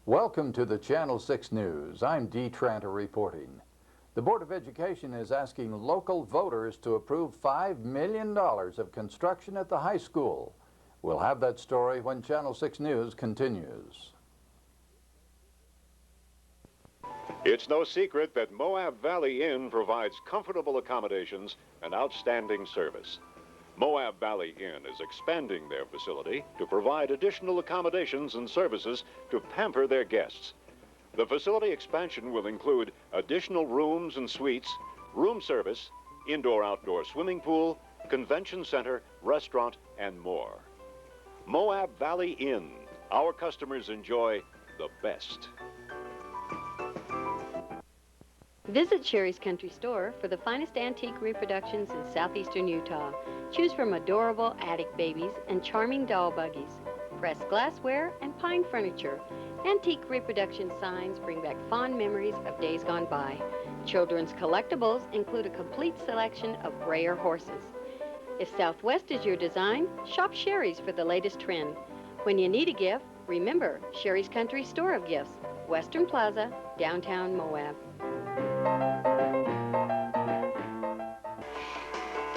Welcome to the Channel 6 News. I'm Dee Tranter reporting. The Board of Education is asking local voters to approve $5 million of construction at the high school. We'll have that story when Channel 6 News continues. It's no secret that Moab Valley Inn provides comfortable accommodations and outstanding service. Moab Valley Inn is expanding their facility to provide additional accommodations and services to pamper their guests. The facility expansion will include additional rooms and suites, room service, indoor-outdoor swimming pool, convention center, restaurant, and more. Moab Valley Inn. Our customers enjoy the best. Visit Sherry's Country Store for the finest antique reproductions in southeastern Utah. Choose from adorable attic babies and charming doll buggies, pressed glassware and pine furniture. Antique reproduction signs bring back fond memories of days gone by. Children's collectibles include a complete selection of brayer horses. If Southwest is your design, shop Sherry's for the latest trend. When you need a gift, remember Sherry's Country Store of Gifts, Western Plaza, downtown Moab.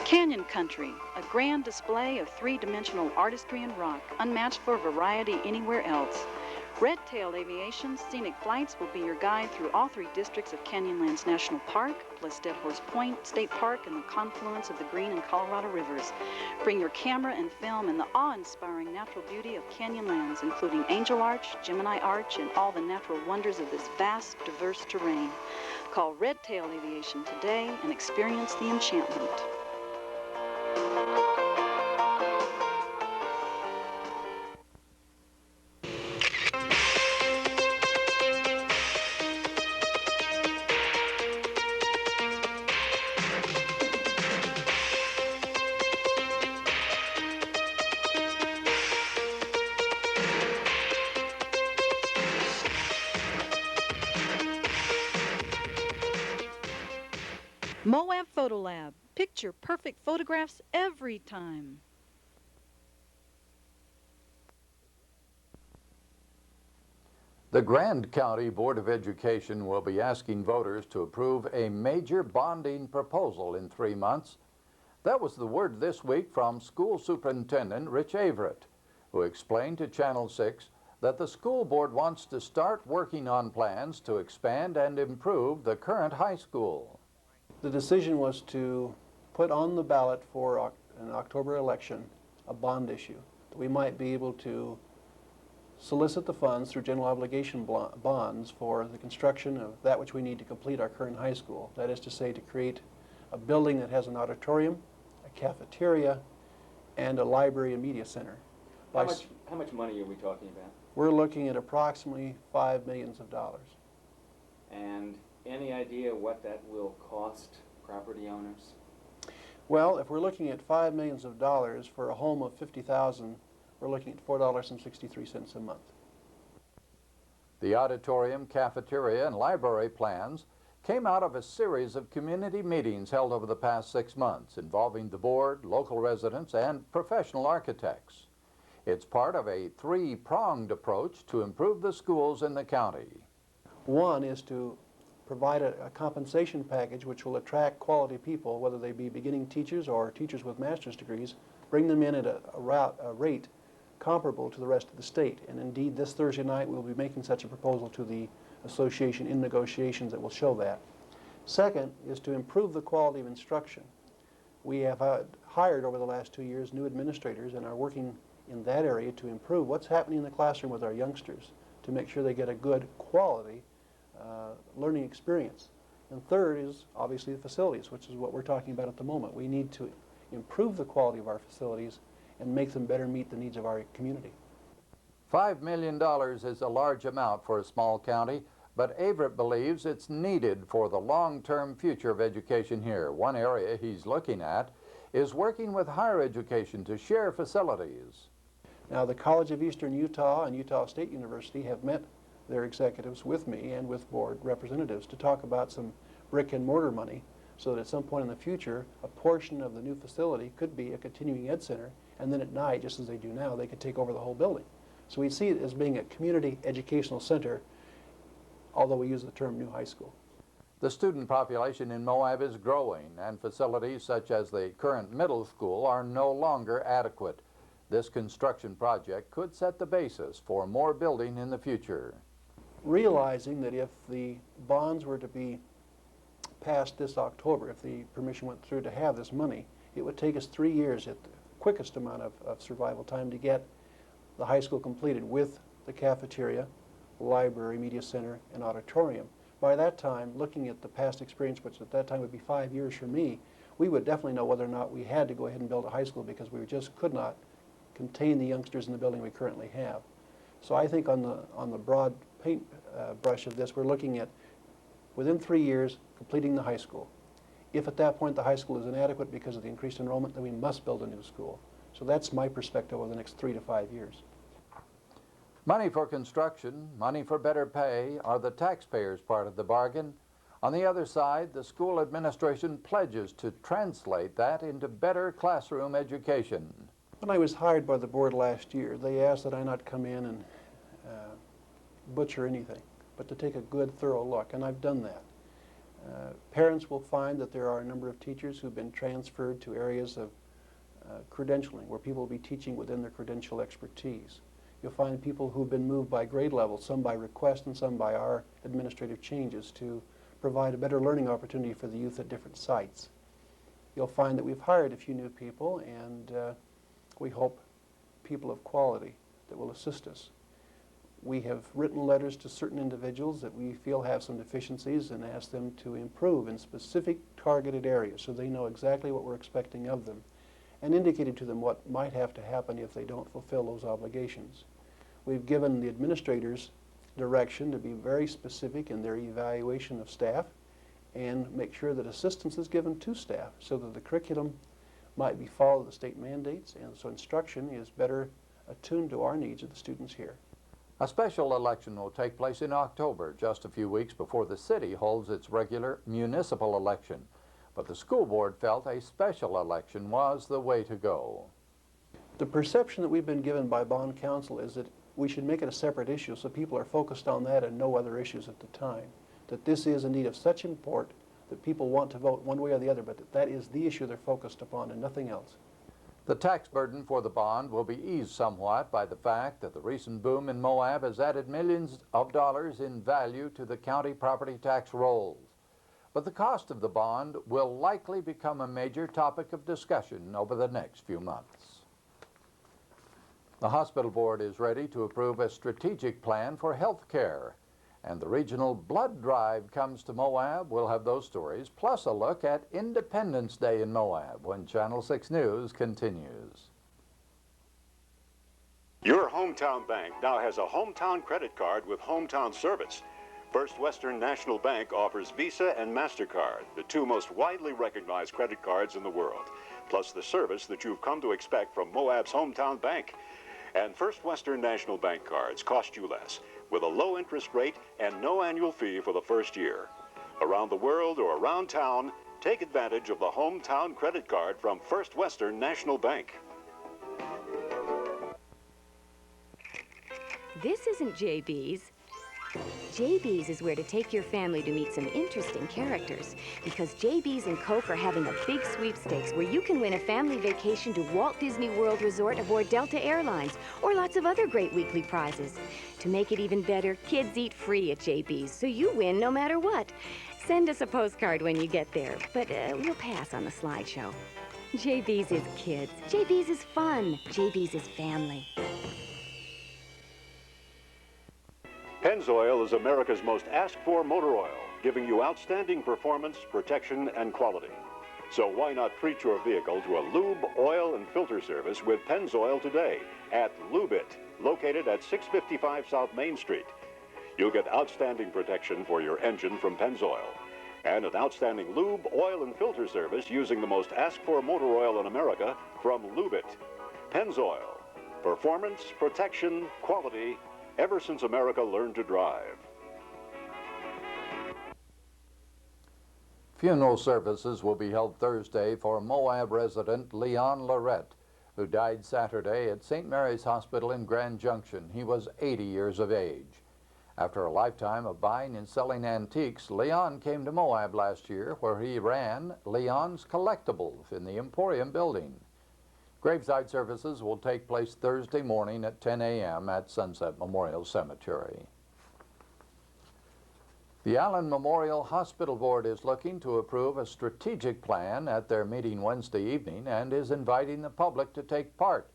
Canyon Country, a grand display of three-dimensional artistry and rock, unmatched for variety anywhere else. Red-tailed Aviation's scenic flights will be your guide through all three districts of Canyonlands National Park, plus Dead Horse Point State Park and the confluence of the Green and Colorado Rivers. Bring your camera and film in the awe-inspiring natural beauty of Canyonlands, including Angel Arch, Gemini Arch, and all the natural wonders of this vast, diverse terrain. Call Red-tailed Aviation today and experience the enchantment. Moab Photo Lab. Picture perfect photographs every time. The Grand County Board of Education will be asking voters to approve a major bonding proposal in 3 months. That was the word this week from School Superintendent Rich Averett, who explained to Channel 6 that the school board wants to start working on plans to expand and improve the current high school. The decision was to put on the ballot for an October election a bond issue. We might be able to solicit the funds through general obligation bonds for the construction of that which we need to complete our current high school. That is to say, to create a building that has an auditorium, a cafeteria, and a library and media center. How much money are we talking about? We're looking at approximately $5 million. And any idea what that will cost property owners? Well, if we're looking at $5 million for a home of $50,000, we're looking at $4.63 a month. The auditorium, cafeteria, and library plans came out of a series of community meetings held over the past 6 months involving the board, local residents, and professional architects. It's part of a three-pronged approach to improve the schools in the county. One is to provide a compensation package which will attract quality people, whether they be beginning teachers or teachers with master's degrees, bring them in at a rate comparable to the rest of the state. And indeed, this Thursday night we'll be making such a proposal to the association in negotiations that will show that. Second is to improve the quality of instruction. We have hired over the last 2 years new administrators and are working in that area to improve what's happening in the classroom with our youngsters, to make sure they get a good quality learning experience. And third is obviously the facilities, which is what we're talking about at the moment. We need to improve the quality of our facilities and make them better meet the needs of our community. $5 million is a large amount for a small county, but Averett believes it's needed for the long-term future of education here. One area he's looking at is working with higher education to share facilities. Now, the College of Eastern Utah and Utah State University have met their executives with me and with board representatives to talk about some brick and mortar money so that at some point in the future a portion of the new facility could be a continuing ed center, and then at night, just as they do now, they could take over the whole building. So we see it as being a community educational center, although we use the term new high school. The student population in Moab is growing, and facilities such as the current middle school are no longer adequate. This construction project could set the basis for more building in the future. Realizing that if the bonds were to be passed this October, if the permission went through to have this money, it would take us 3 years at the quickest amount of survival time to get the high school completed with the cafeteria, library, media center, and auditorium. By that time, looking at the past experience, which at that time would be 5 years for me, we would definitely know whether or not we had to go ahead and build a high school because we just could not contain the youngsters in the building we currently have. So I think on the broad paint brush of this, we're looking at within 3 years completing the high school. If at that point the high school is inadequate because of the increased enrollment, then we must build a new school. So that's my perspective over the next 3 to 5 years. Money for construction, money for better pay are the taxpayers' part of the bargain. On the other side, the school administration pledges to translate that into better classroom education. When I was hired by the board last year, they asked that I not come in and butcher anything, but to take a good, thorough look, and I've done that. Parents will find that there are a number of teachers who've been transferred to areas of credentialing, where people will be teaching within their credential expertise. You'll find people who've been moved by grade level, some by request and some by our administrative changes, to provide a better learning opportunity for the youth at different sites. You'll find that we've hired a few new people, and we hope people of quality that will assist us. We have written letters to certain individuals that we feel have some deficiencies and asked them to improve in specific targeted areas so they know exactly what we're expecting of them, and indicated to them what might have to happen if they don't fulfill those obligations. We've given the administrators direction to be very specific in their evaluation of staff and make sure that assistance is given to staff so that the curriculum might be followed the state mandates, and so instruction is better attuned to our needs of the students here. A special election will take place in October, just a few weeks before the city holds its regular municipal election. But the school board felt a special election was the way to go. The perception that we've been given by bond counsel is that we should make it a separate issue so people are focused on that and no other issues at the time. That this is indeed of such import that people want to vote one way or the other, but that is the issue they're focused upon and nothing else. The tax burden for the bond will be eased somewhat by the fact that the recent boom in Moab has added millions of dollars in value to the county property tax rolls. But the cost of the bond will likely become a major topic of discussion over the next few months. The hospital board is ready to approve a strategic plan for health care, and the regional blood drive comes to Moab. We'll have those stories, plus a look at Independence Day in Moab when Channel 6 News continues. Your hometown bank now has a hometown credit card with hometown service. First Western National Bank offers Visa and MasterCard, the two most widely recognized credit cards in the world, plus the service that you've come to expect from Moab's hometown bank. And First Western National Bank cards cost you less, with a low interest rate and no annual fee for the first year. Around the world or around town, take advantage of the hometown credit card from First Western National Bank. This isn't JB's. JB's is where to take your family to meet some interesting characters, because JB's and Coke are having a big sweepstakes where you can win a family vacation to Walt Disney World Resort aboard Delta Airlines, or lots of other great weekly prizes. To make it even better, kids eat free at JB's, so you win no matter what. Send us a postcard when you get there, but we'll pass on the slideshow. JB's is kids. JB's is fun. JB's is family. Pennzoil is America's most asked-for motor oil, giving you outstanding performance, protection, and quality. So why not treat your vehicle to a lube, oil, and filter service with Pennzoil today at Lube-It, located at 655 South Main Street. You'll get outstanding protection for your engine from Pennzoil, and an outstanding lube, oil, and filter service using the most asked-for motor oil in America from Lube-It. Pennzoil. Performance, protection, quality, ever since America learned to drive. Funeral services will be held Thursday for Moab resident Leon Lorette. who died Saturday at St. Mary's Hospital in Grand Junction. He was 80 years of age. After a lifetime of buying and selling antiques, Leon came to Moab last year, where he ran Leon's Collectibles in the Emporium building. Graveside services will take place Thursday morning at 10 a.m. at Sunset Memorial Cemetery. The Allen Memorial Hospital Board is looking to approve a strategic plan at their meeting Wednesday evening and is inviting the public to take part.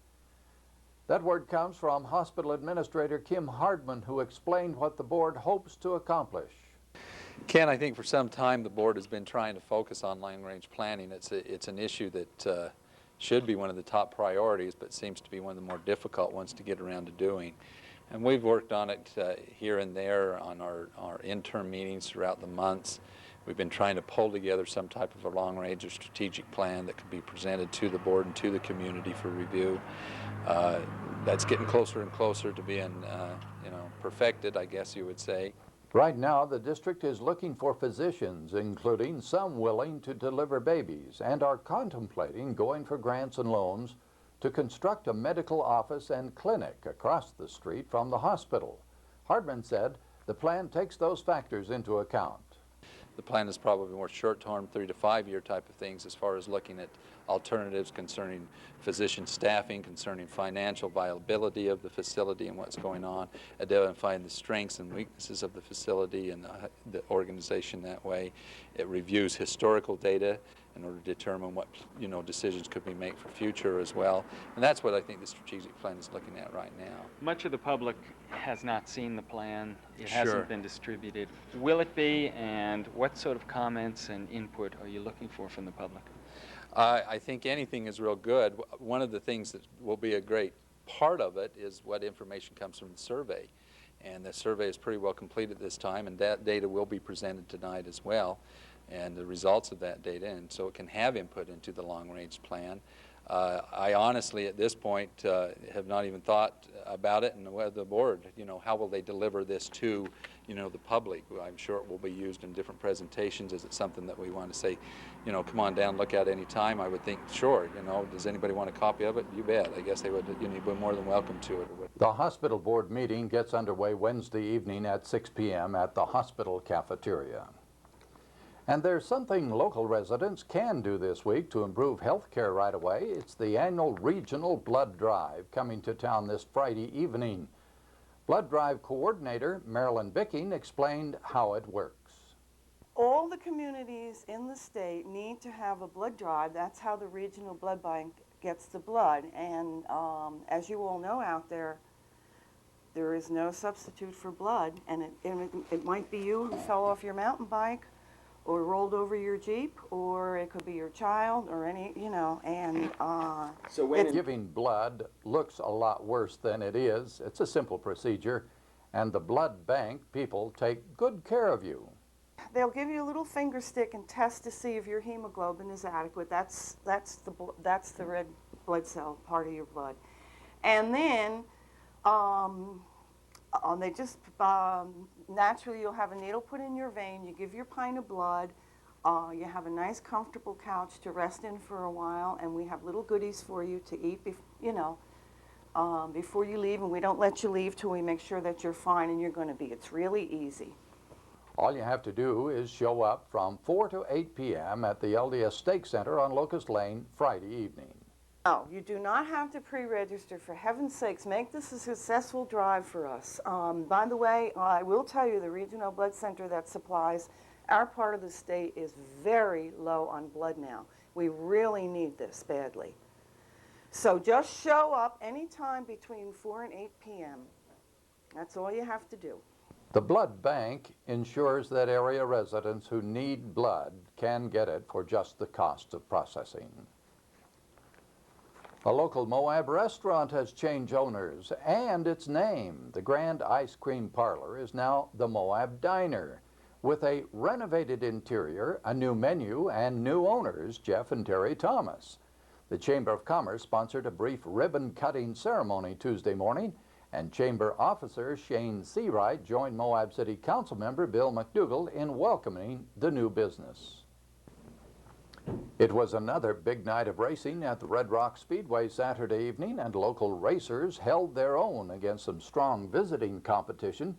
That word comes from Hospital Administrator Kim Hardman, who explained what the board hopes to accomplish. Ken, I think for some time the board has been trying to focus on long-range planning. It's an issue that should be one of the top priorities, but seems to be one of the more difficult ones to get around to doing. And we've worked on it here and there on our interim meetings throughout the months. We've been trying to pull together some type of a long-range or strategic plan that could be presented to the board and to the community for review. That's getting closer and closer to being, perfected, I guess you would say. Right now, the district is looking for physicians, including some willing to deliver babies, and are contemplating going for grants and loans to construct a medical office and clinic across the street from the hospital. Hardman said the plan takes those factors into account. The plan is probably more short-term, 3 to 5 year type of things as far as looking at alternatives concerning physician staffing, concerning financial viability of the facility and what's going on, identifying the strengths and weaknesses of the facility and the organization that way. It reviews historical data in order to determine what decisions could be made for future as well. And that's what I think the strategic plan is looking at right now. Much of the public has not seen the plan. It Sure. hasn't been distributed. Will it be, and what sort of comments and input are you looking for from the public? I think anything is real good. One of the things that will be a great part of it is what information comes from the survey. And the survey is pretty well complete at this time, and that data will be presented tonight as well, and the results of that data, and so it can have input into the long-range plan. I honestly, at this point, have not even thought about it, and the board, how will they deliver this to, the public? I'm sure it will be used in different presentations. Is it something that we want to say, come on down, look at any time? I would think, sure, does anybody want a copy of it? You bet. I guess they would, you'd be more than welcome to it. The hospital board meeting gets underway Wednesday evening at 6 p.m. at the hospital cafeteria. And there's something local residents can do this week to improve health care right away. It's the annual Regional Blood Drive coming to town this Friday evening. Blood Drive coordinator Marilyn Bicking explained how it works. All the communities in the state need to have a blood drive. That's how the Regional Blood Bank gets the blood. And as you all know out there, there is no substitute for blood. And it might be you who fell off your mountain bike, or rolled over your Jeep, or it could be your child, or any, and So when Giving blood looks a lot worse than it is. It's a simple procedure, and the blood bank people take good care of you. they'll give you a little finger stick and test to see if your hemoglobin is adequate. That's the red blood cell part of your blood. And then they just naturally, you'll have a needle put in your vein. You give your pint of blood. You have a nice, comfortable couch to rest in for a while, and we have little goodies for you to eat, before you leave. And we don't let you leave till we make sure that you're fine and you're going to be. It's really easy. All you have to do is show up from 4 to 8 p.m. at the LDS Stake Center on Locust Lane Friday evening. No, you do not have to pre-register. For heaven's sakes, make this a successful drive for us. By the way, I will tell you, the Regional Blood Center that supplies our part of the state is very low on blood now. We really need this badly. So just show up anytime between 4 and 8 p.m. That's all you have to do. The blood bank ensures that area residents who need blood can get it for just the cost of processing. A local Moab restaurant has changed owners and its name. The Grand Ice Cream Parlor is now the Moab Diner, with a renovated interior, a new menu, and new owners, Jeff and Terry Thomas. The Chamber of Commerce sponsored a brief ribbon-cutting ceremony Tuesday morning, and Chamber Officer Shane Seawright joined Moab City Council member Bill McDougall in welcoming the new business. It was another big night of racing at the Red Rock Speedway Saturday evening, and local racers held their own against some strong visiting competition.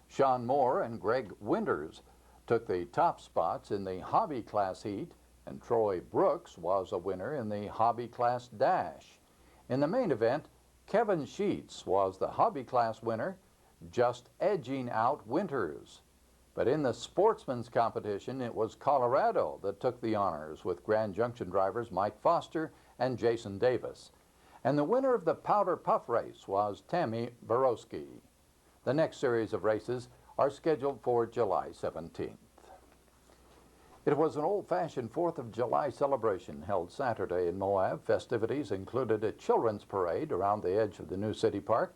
Sean Moore and Greg Winters took the top spots in the Hobby Class heat, and Troy Brooks was a winner in the Hobby Class Dash. In the main event, Kevin Sheets was the Hobby Class winner, just edging out Winters. But in the sportsman's competition, it was Colorado that took the honors, with Grand Junction drivers Mike Foster and Jason Davis. And the winner of the Powder Puff race was Tammy Borowski. The next series of races are scheduled for July 17th. It was an old-fashioned 4th of July celebration held Saturday in Moab. Festivities included a children's parade around the edge of the new city park,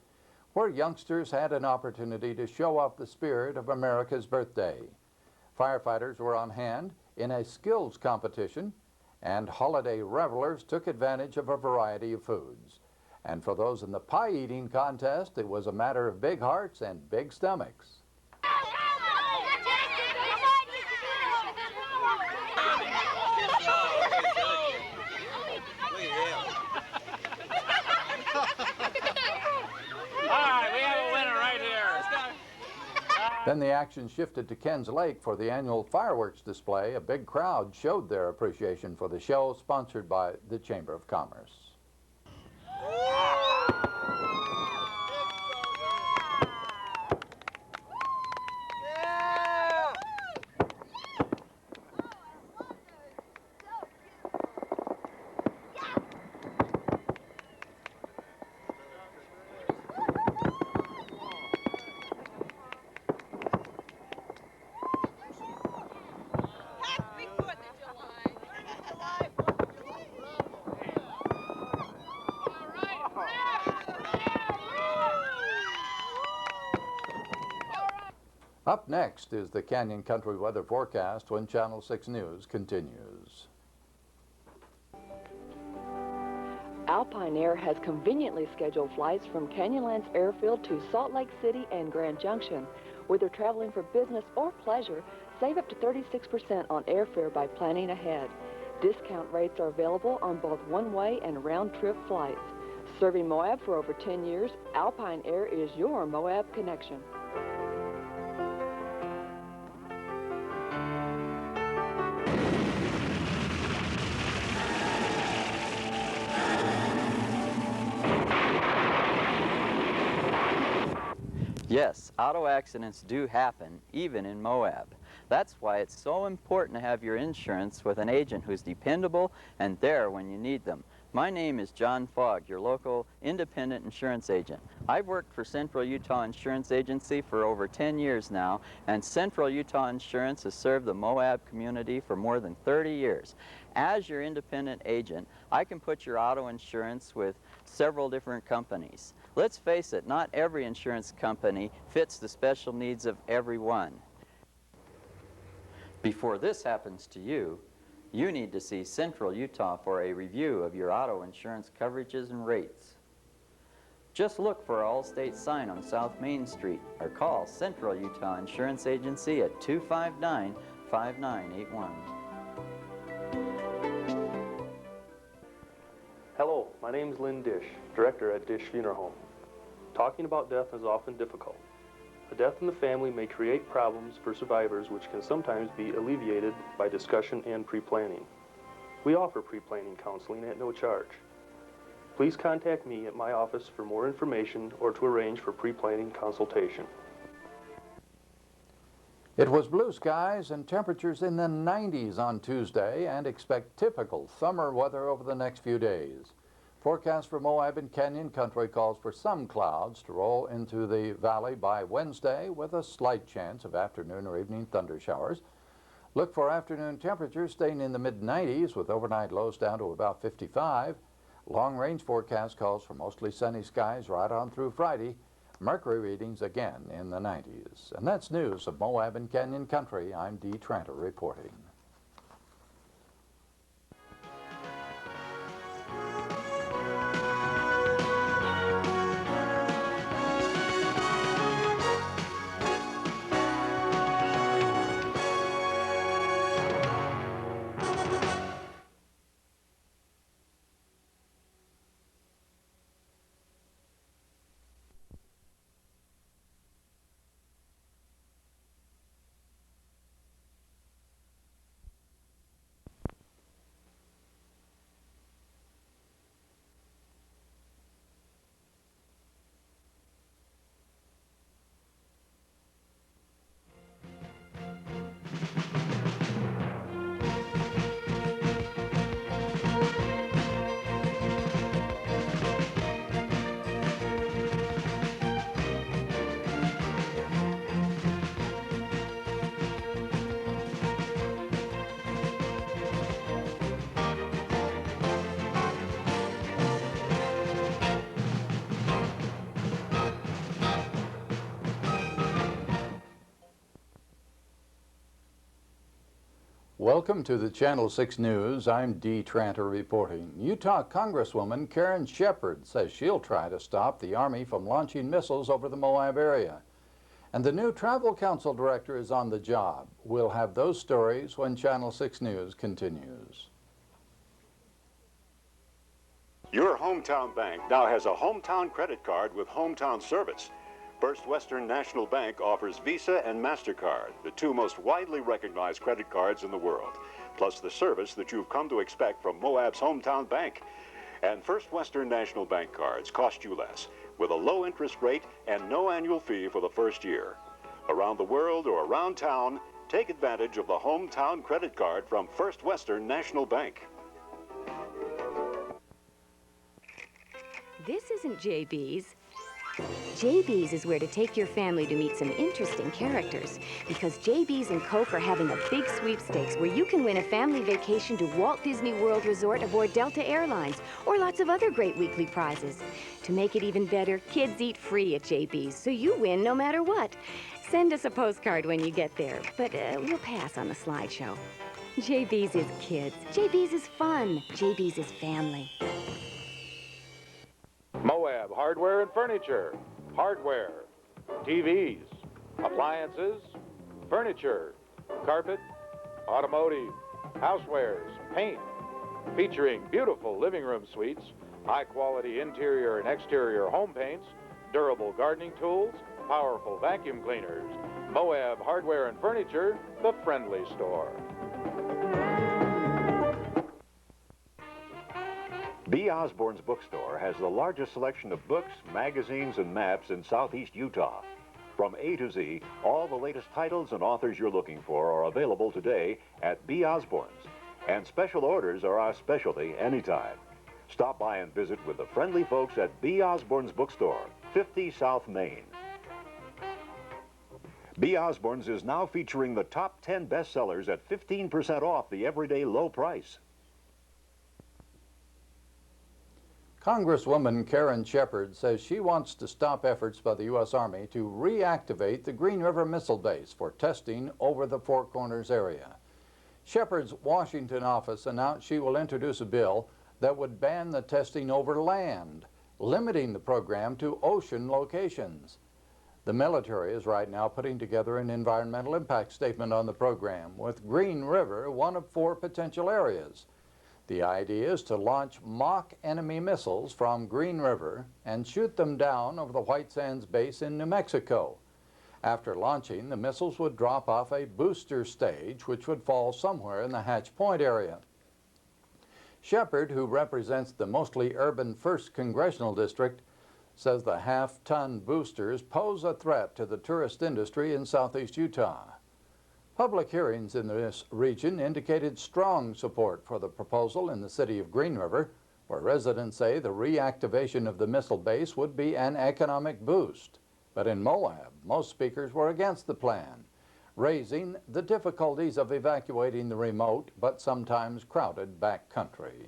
where youngsters had an opportunity to show off the spirit of America's birthday. Firefighters were on hand in a skills competition, and holiday revelers took advantage of a variety of foods. And for those in the pie-eating contest, it was a matter of big hearts and big stomachs. Then the action shifted to Ken's Lake for the annual fireworks display. A big crowd showed their appreciation for the show, sponsored by the Chamber of Commerce. Up next is the Canyon Country weather forecast when Channel 6 News continues. Alpine Air has conveniently scheduled flights from Canyonlands Airfield to Salt Lake City and Grand Junction. Whether traveling for business or pleasure, save up to 36% on airfare by planning ahead. Discount rates are available on both one-way and round-trip flights. Serving Moab for over 10 years, Alpine Air is your Moab connection. Yes, auto accidents do happen, even in Moab. That's why it's so important to have your insurance with an agent who's dependable and there when you need them. My name is John Fogg, your local independent insurance agent. I've worked for Central Utah Insurance Agency for over 10 years now, and Central Utah Insurance has served the Moab community for more than 30 years. As your independent agent, I can put your auto insurance with several different companies. Let's face it, not every insurance company fits the special needs of everyone. Before this happens to you, you need to see Central Utah for a review of your auto insurance coverages and rates. Just look for our Allstate sign on South Main Street or call Central Utah Insurance Agency at 259-5981. Hello, my name is Lynn Dish, Director at Dish Funeral Home. Talking about death is often difficult. A death in the family may create problems for survivors which can sometimes be alleviated by discussion and pre-planning. We offer pre-planning counseling at no charge. Please contact me at my office for more information or to arrange for pre-planning consultation. It was blue skies and temperatures in the 90s on Tuesday, and expect typical summer weather over the next few days. Forecast for Moab and Canyon Country calls for some clouds to roll into the valley by Wednesday, with a slight chance of afternoon or evening thunder showers. Look for afternoon temperatures staying in the mid-90s with overnight lows down to about 55. Long-range forecast calls for mostly sunny skies right on through Friday. Mercury readings again in the 90s. And that's news of Moab and Canyon Country. I'm Dee Tranter reporting. Welcome to the Channel 6 News. I'm Dee Tranter reporting. Utah Congresswoman Karen Shepherd says she'll try to stop the Army from launching missiles over the Moab area. And the new Travel Council director is on the job. We'll have those stories when Channel 6 News continues. Your hometown bank now has a hometown credit card with hometown service. First Western National Bank offers Visa and MasterCard, the two most widely recognized credit cards in the world, plus the service that you've come to expect from Moab's hometown bank. And First Western National Bank cards cost you less, with a low interest rate and no annual fee for the first year. Around the world or around town, take advantage of the hometown credit card from First Western National Bank. This isn't JB's. JB's is where to take your family to meet some interesting characters, because JB's and Coke are having a big sweepstakes where you can win a family vacation to Walt Disney World Resort aboard Delta Airlines, or lots of other great weekly prizes. To make it even better, kids eat free at JB's, so you win no matter what. Send us a postcard when you get there, but we'll pass on the slideshow. JB's is kids. JB's is fun. JB's is family. Moab Hardware and Furniture. Hardware, TVs, appliances, furniture, carpet, automotive, housewares, paint, featuring beautiful living room suites, high-quality interior and exterior home paints, durable gardening tools, powerful vacuum cleaners. Moab Hardware and Furniture, the friendly store. B. Osborne's Bookstore has the largest selection of books, magazines, and maps in southeast Utah. From A to Z, all the latest titles and authors you're looking for are available today at B. Osborne's. And special orders are our specialty anytime. Stop by and visit with the friendly folks at B. Osborne's Bookstore, 50 South Main. B. Osborne's is now featuring the top 10 bestsellers at 15% off the everyday low price. Congresswoman Karen Shepherd says she wants to stop efforts by the U.S. Army to reactivate the Green River Missile Base for testing over the Four Corners area. Shepherd's Washington office announced she will introduce a bill that would ban the testing over land, limiting the program to ocean locations. The military is right now putting together an environmental impact statement on the program, with Green River one of 4 potential areas. The idea is to launch mock enemy missiles from Green River and shoot them down over the White Sands base in New Mexico. After launching, the missiles would drop off a booster stage, which would fall somewhere in the Hatch Point area. Shepherd, who represents the mostly urban 1st Congressional District, says the half-ton boosters pose a threat to the tourist industry in southeast Utah. Public hearings in this region indicated strong support for the proposal in the city of Green River, where residents say the reactivation of the missile base would be an economic boost. But in Moab, most speakers were against the plan, raising the difficulties of evacuating the remote but sometimes crowded backcountry.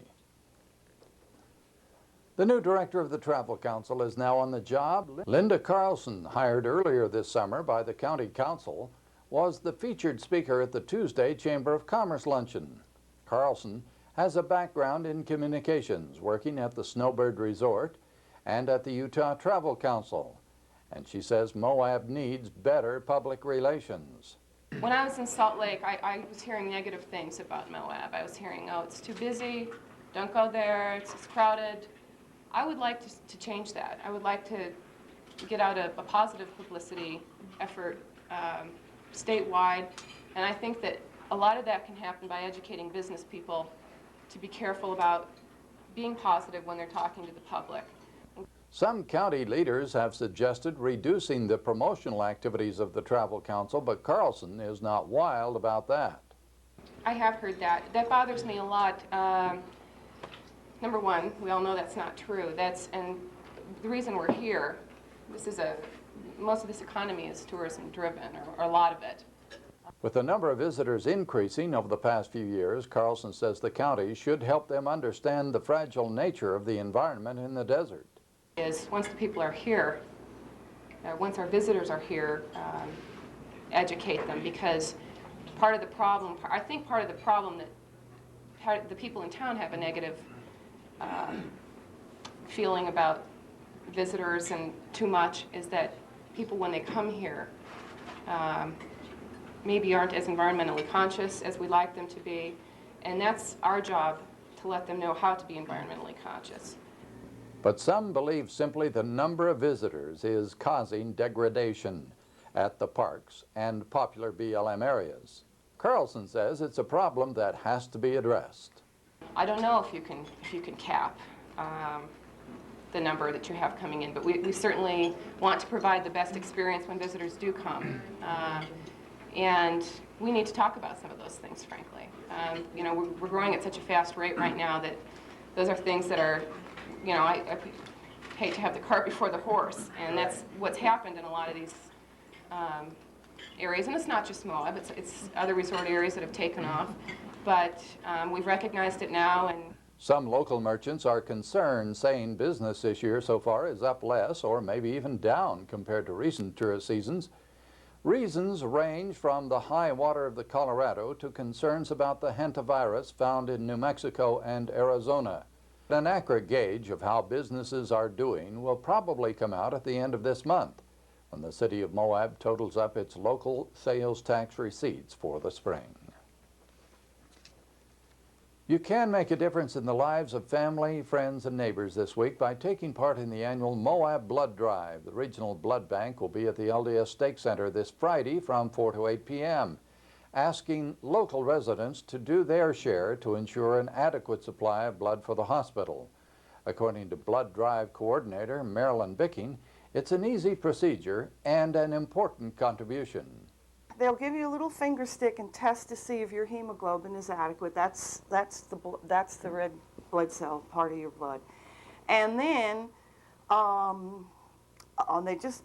The new director of the Travel Council is now on the job. Linda Carlson, hired earlier this summer by the County Council, was the featured speaker at the Tuesday Chamber of Commerce luncheon. Carlson has a background in communications, working at the Snowbird Resort and at the Utah Travel Council. And she says Moab needs better public relations. When I was in Salt Lake, I was hearing negative things about Moab. I was hearing, oh, it's too busy, don't go there, it's crowded. I would like to change that. I would like to get out a positive publicity effort statewide, and I think that a lot of that can happen by educating business people to be careful about being positive when they're talking to the public. Some county leaders have suggested reducing the promotional activities of the Travel Council, but Carlson is not wild about that. I have heard that. That bothers me a lot. Number one, we all know that's not true. And the reason we're here, most of this economy is tourism driven, or a lot of it. With the number of visitors increasing over the past few years, Carlson says the county should help them understand the fragile nature of the environment in the desert. Once the people are here, once our visitors are here, educate them, because part of the problem, I think part of the problem that the people in town have a negative feeling about visitors and too much is that people, when they come here, maybe aren't as environmentally conscious as we'd like them to be, and that's our job to let them know how to be environmentally conscious. But some believe simply the number of visitors is causing degradation at the parks and popular BLM areas. Carlson says it's a problem that has to be addressed. I don't know if you can cap the number that you have coming in, but we certainly want to provide the best experience when visitors do come. And we need to talk about some of those things, frankly. You know, we're growing at such a fast rate right now that those are things that are, you know, I hate to have the cart before the horse, and that's what's happened in a lot of these areas. And it's not just Moab, it's other resort areas that have taken off. But we've recognized it now. And some local merchants are concerned, saying business this year so far is up less or maybe even down compared to recent tourist seasons. Reasons range from the high water of the Colorado to concerns about the hantavirus found in New Mexico and Arizona. An accurate gauge of how businesses are doing will probably come out at the end of this month, when the city of Moab totals up its local sales tax receipts for the spring. You can make a difference in the lives of family, friends, and neighbors this week by taking part in the annual Moab Blood Drive. The regional blood bank will be at the LDS Stake Center this Friday from 4 to 8 p.m., asking local residents to do their share to ensure an adequate supply of blood for the hospital. According to Blood Drive Coordinator Marilyn Bicking, it's an easy procedure and an important contribution. They'll give you a little finger stick and test to see if your hemoglobin is adequate. That's the red blood cell part of your blood. And then they just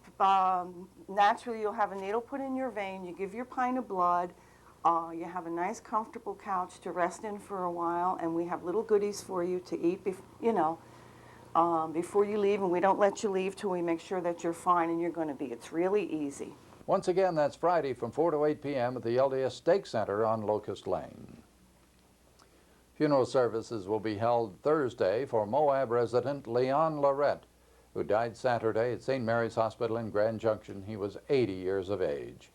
naturally you'll have a needle put in your vein. You give your pint of blood. You have a nice comfortable couch to rest in for a while, and we have little goodies for you to eat, before you leave, and we don't let you leave till we make sure that you're fine and you're going to be. It's really easy. Once again, that's Friday from 4 to 8 p.m. at the LDS Stake Center on Locust Lane. Funeral services will be held Thursday for Moab resident Leon Lorette, who died Saturday at St. Mary's Hospital in Grand Junction. He was 80 years of age.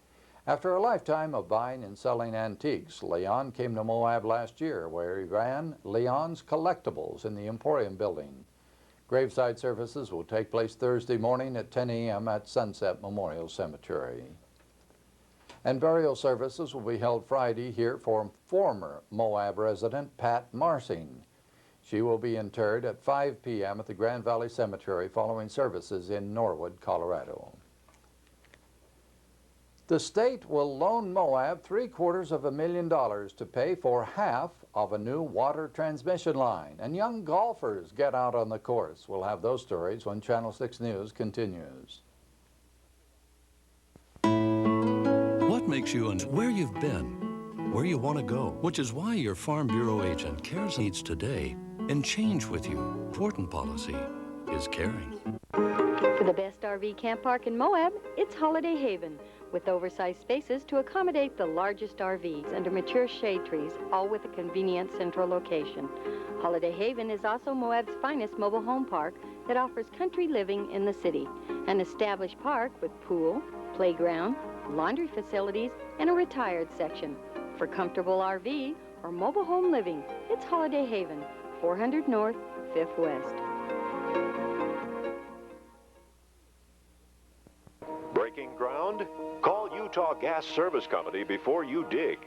After a lifetime of buying and selling antiques, Leon came to Moab last year, where he ran Leon's Collectibles in the Emporium building. Graveside services will take place Thursday morning at 10 a.m. at Sunset Memorial Cemetery. And burial services will be held Friday here for former Moab resident Pat Marsing. She will be interred at 5 p.m. at the Grand Valley Cemetery following services in Norwood, Colorado. The state will loan Moab $750,000 to pay for half of a new water transmission line, and young golfers get out on the course. We'll have those stories when Channel 6 News continues. What makes you and where you've been, where you want to go, which is why your Farm Bureau agent cares needs today and change with you. Important policy is caring. For the best RV camp park in Moab, it's Holiday Haven, with oversized spaces to accommodate the largest RVs under mature shade trees, all with a convenient central location. Holiday Haven is also Moab's finest mobile home park that offers country living in the city. An established park with pool, playground, laundry facilities, and a retired section. For comfortable RV or mobile home living, it's Holiday Haven, 400 North, 5th West. Breaking ground? Call Utah Gas Service Company before you dig.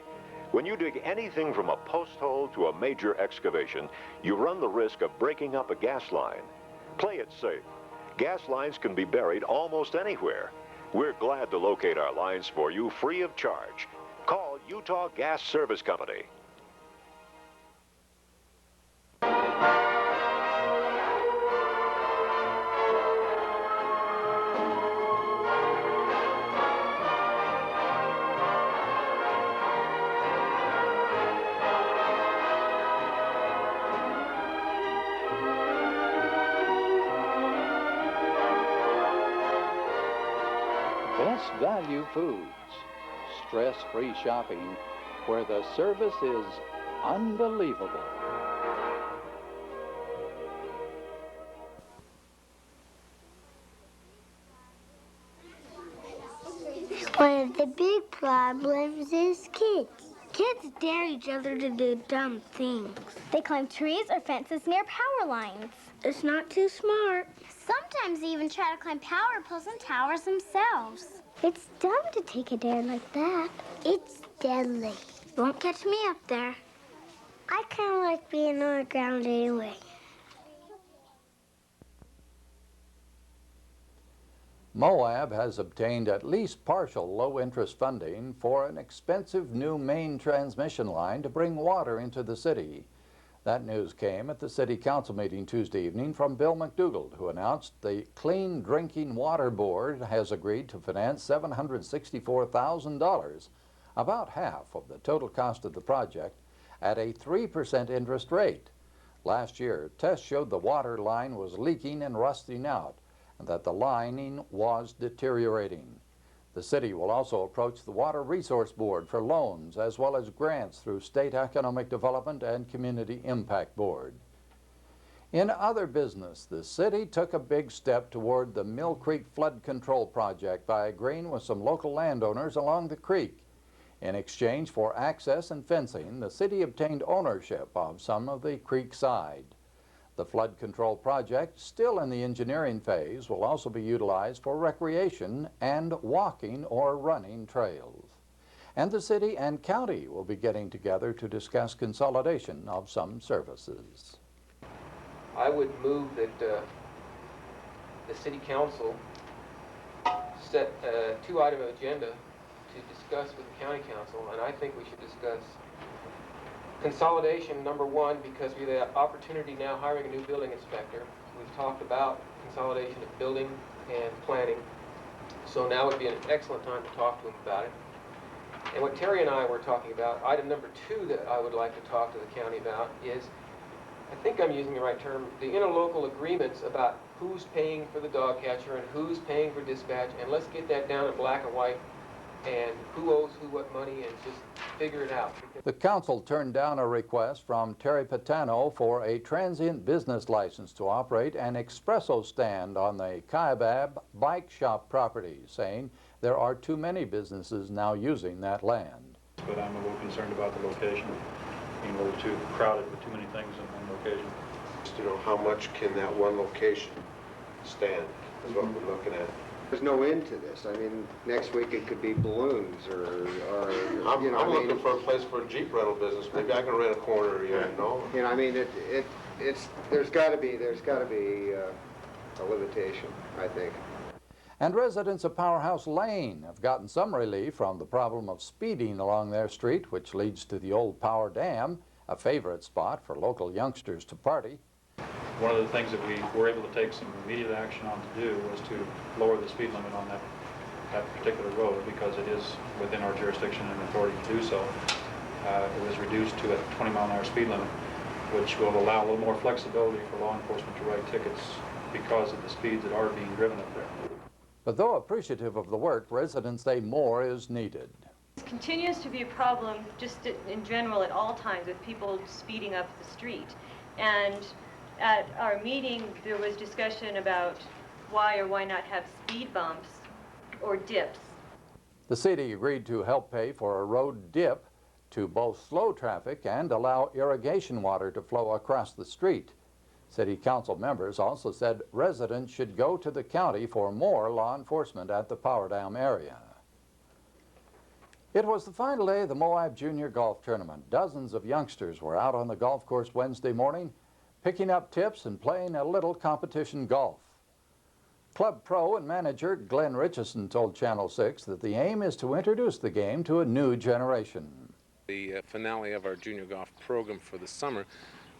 When you dig anything from a post hole to a major excavation, you run the risk of breaking up a gas line. Play it safe. Gas lines can be buried almost anywhere. We're glad to locate our lines for you free of charge. Call Utah Gas Service Company. Best value foods, stress-free shopping, where the service is unbelievable. One of the big problems is kids. Kids dare each other to do dumb things. They climb trees or fences near power lines. It's not too smart. Sometimes they even try to climb power poles and towers themselves. It's dumb to take a dare like that. It's deadly. Won't catch me up there. I kind of like being on the ground anyway. Moab has obtained at least partial low-interest funding for an expensive new main transmission line to bring water into the city. That news came at the City Council meeting Tuesday evening from Bill McDougald, who announced the Clean Drinking Water Board has agreed to finance $764,000, about half of the total cost of the project, at a 3% interest rate. Last year, tests showed the water line was leaking and rusting out, and that the lining was deteriorating. The city will also approach the Water Resource Board for loans as well as grants through State Economic Development and Community Impact Board. In other business, the city took a big step toward the Mill Creek Flood Control Project by agreeing with some local landowners along the creek. In exchange for access and fencing, the city obtained ownership of some of the creek side. The flood control project, still in the engineering phase, will also be utilized for recreation and walking or running trails. And the city and county will be getting together to discuss consolidation of some services. I would move that the city council set a two-item agenda to discuss with the county council, and I think we should discuss consolidation, number one, because we have the opportunity now hiring a new building inspector. We've talked about consolidation of building and planning, so now would be an excellent time to talk to him about it. And what Terry and I were talking about, item number two that I would like to talk to the county about is, I think I'm using the right term, the interlocal agreements about who's paying for the dog catcher and who's paying for dispatch, and let's get that down in black and white, and who owes who what money, and just figure it out. The council turned down a request from Terry Patano for a transient business license to operate an espresso stand on the Kaibab bike shop property, saying there are too many businesses now using that land. But I'm a little concerned about the location, being a little too crowded with too many things in one location. You know, how much can that one location stand is what we're looking at. There's no end to this. I mean, next week it could be balloons or I'm, you know, I'm looking for a place for a Jeep rental business. Maybe I can rent a corner here, you know? You know, I mean, there's got to be a limitation, I think. And residents of Powerhouse Lane have gotten some relief from the problem of speeding along their street, which leads to the old Power Dam, a favorite spot for local youngsters to party. One of the things that we were able to take some immediate action on to do was to lower the speed limit on that particular road, because it is within our jurisdiction and authority to do so. It was reduced to a 20-mile-an-hour speed limit, which will allow a little more flexibility for law enforcement to write tickets because of the speeds that are being driven up there. But though appreciative of the work, residents say more is needed. It continues to be a problem just in general at all times with people speeding up the street. And at our meeting, there was discussion about why or why not have speed bumps or dips. The city agreed to help pay for a road dip to both slow traffic and allow irrigation water to flow across the street. City council members also said residents should go to the county for more law enforcement at the Power Dam area. It was the final day of the Moab Junior Golf Tournament. Dozens of youngsters were out on the golf course Wednesday morning, picking up tips and playing a little competition golf. Club pro and manager Glenn Richardson told Channel 6 that the aim is to introduce the game to a new generation. The finale of our junior golf program for the summer,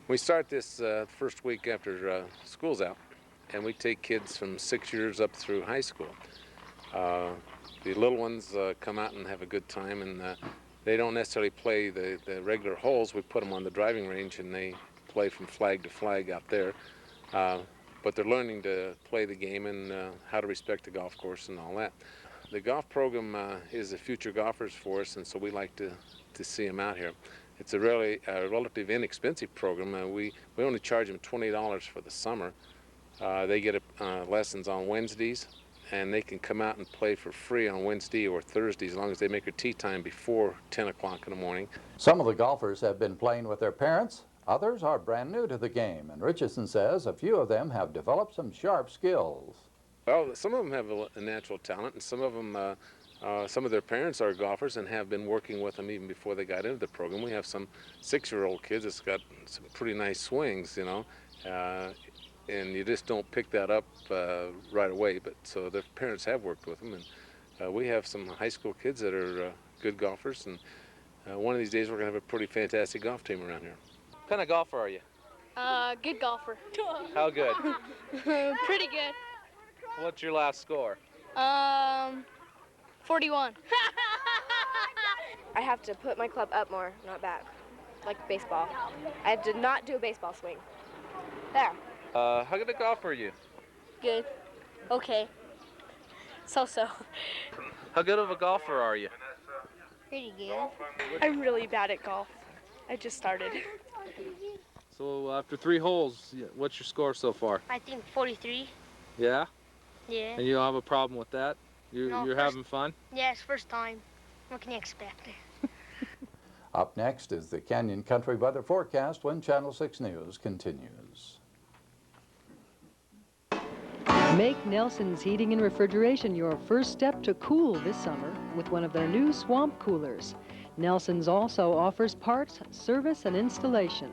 we start this first week after school's out, and we take kids from 6 years up through high school. The little ones come out and have a good time, and they don't necessarily play the regular holes. We put them on the driving range and they play from flag to flag out there. But they're learning to play the game and how to respect the golf course and all that. The golf program is the future golfers for us, and so we like to see them out here. It's a really relatively inexpensive program. We only charge them $20 for the summer. They get lessons on Wednesdays, and they can come out and play for free on Wednesday or Thursday as long as they make their tee time before 10 o'clock in the morning. Some of the golfers have been playing with their parents. Others are brand new to the game, and Richardson says a few of them have developed some sharp skills. Well, some of them have a natural talent, and some of them, some of their parents are golfers and have been working with them even before they got into the program. We have some 6-year-old kids that's got some pretty nice swings, you know, and you just don't pick that up right away. But so their parents have worked with them, and we have some high school kids that are good golfers, and one of these days we're going to have a pretty fantastic golf team around here. What kind of golfer are you? Good golfer. How good? Pretty good. What's your last score? 41. I have to put my club up more, not back, like baseball. I have to not do a baseball swing. There. How good a golfer are you? Good. Okay. So-so. How good of a golfer are you? Pretty good. I'm really bad at golf. I just started. So after 3 holes, what's your score so far? I think 43. Yeah? Yeah. And you don't have a problem with that? You're having fun? Yeah, it's first time. What can you expect? Up next is the Canyon Country weather forecast when Channel 6 News continues. Make Nelson's Heating and Refrigeration your first step to cool this summer with one of their new swamp coolers. Nelson's also offers parts, service, and installation.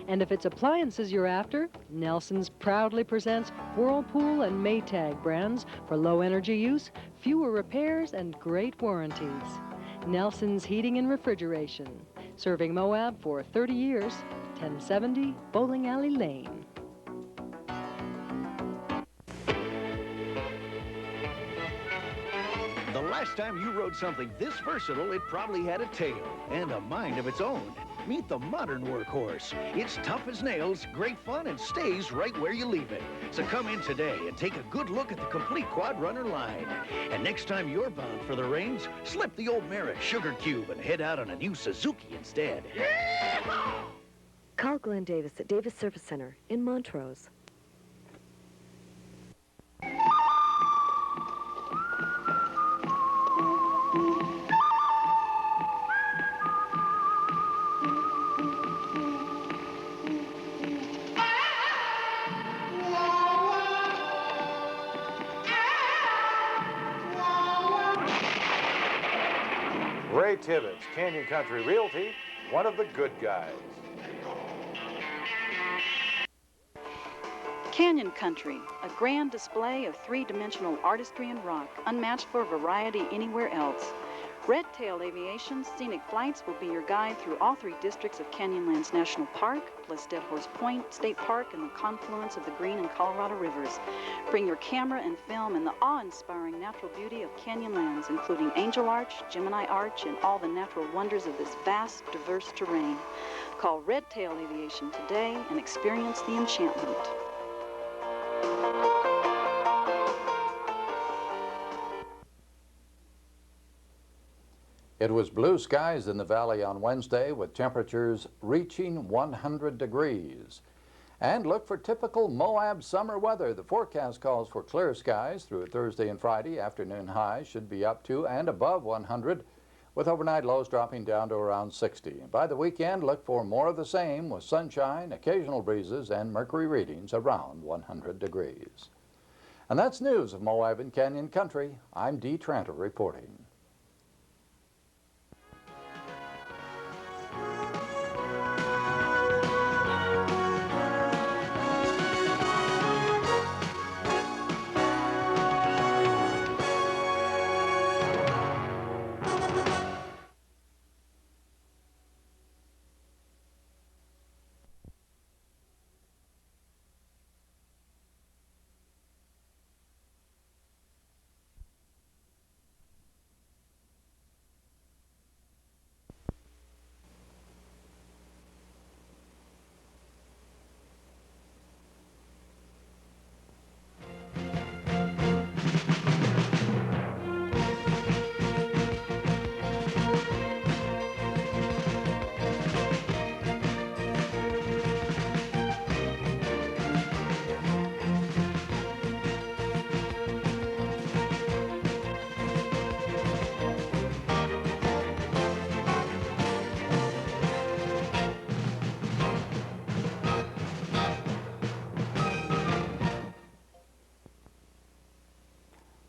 And if it's appliances you're after, Nelson's proudly presents Whirlpool and Maytag brands for low energy use, fewer repairs, and great warranties. Nelson's Heating and Refrigeration, serving Moab for 30 years, 1070 Bowling Alley Lane. The last time you rode something this versatile, it probably had a tail and a mind of its own. Meet the modern workhorse. It's tough as nails, great fun, and stays right where you leave it. So come in today and take a good look at the complete Quad Runner line. And next time you're bound for the range, slip the old Merit Sugar Cube and head out on a new Suzuki instead. Call Glenn Davis at Davis Service Center in Montrose. Ray Tibbetts, Canyon Country Realty, one of the good guys. Canyon Country, a grand display of three-dimensional artistry and rock, unmatched for variety anywhere else. Red Tail Aviation's scenic flights will be your guide through all 3 districts of Canyonlands National Park, plus Dead Horse Point State Park and the confluence of the Green and Colorado Rivers. Bring your camera and film in the awe-inspiring natural beauty of Canyonlands, including Angel Arch, Gemini Arch, and all the natural wonders of this vast, diverse terrain. Call Red Tail Aviation today and experience the enchantment. It was blue skies in the valley on Wednesday with temperatures reaching 100 degrees. And look for typical Moab summer weather. The forecast calls for clear skies through Thursday and Friday. Afternoon highs should be up to and above 100, with overnight lows dropping down to around 60. By the weekend, look for more of the same with sunshine, occasional breezes, and mercury readings around 100 degrees. And that's news of Moab and Canyon Country. I'm Dee Tranter reporting.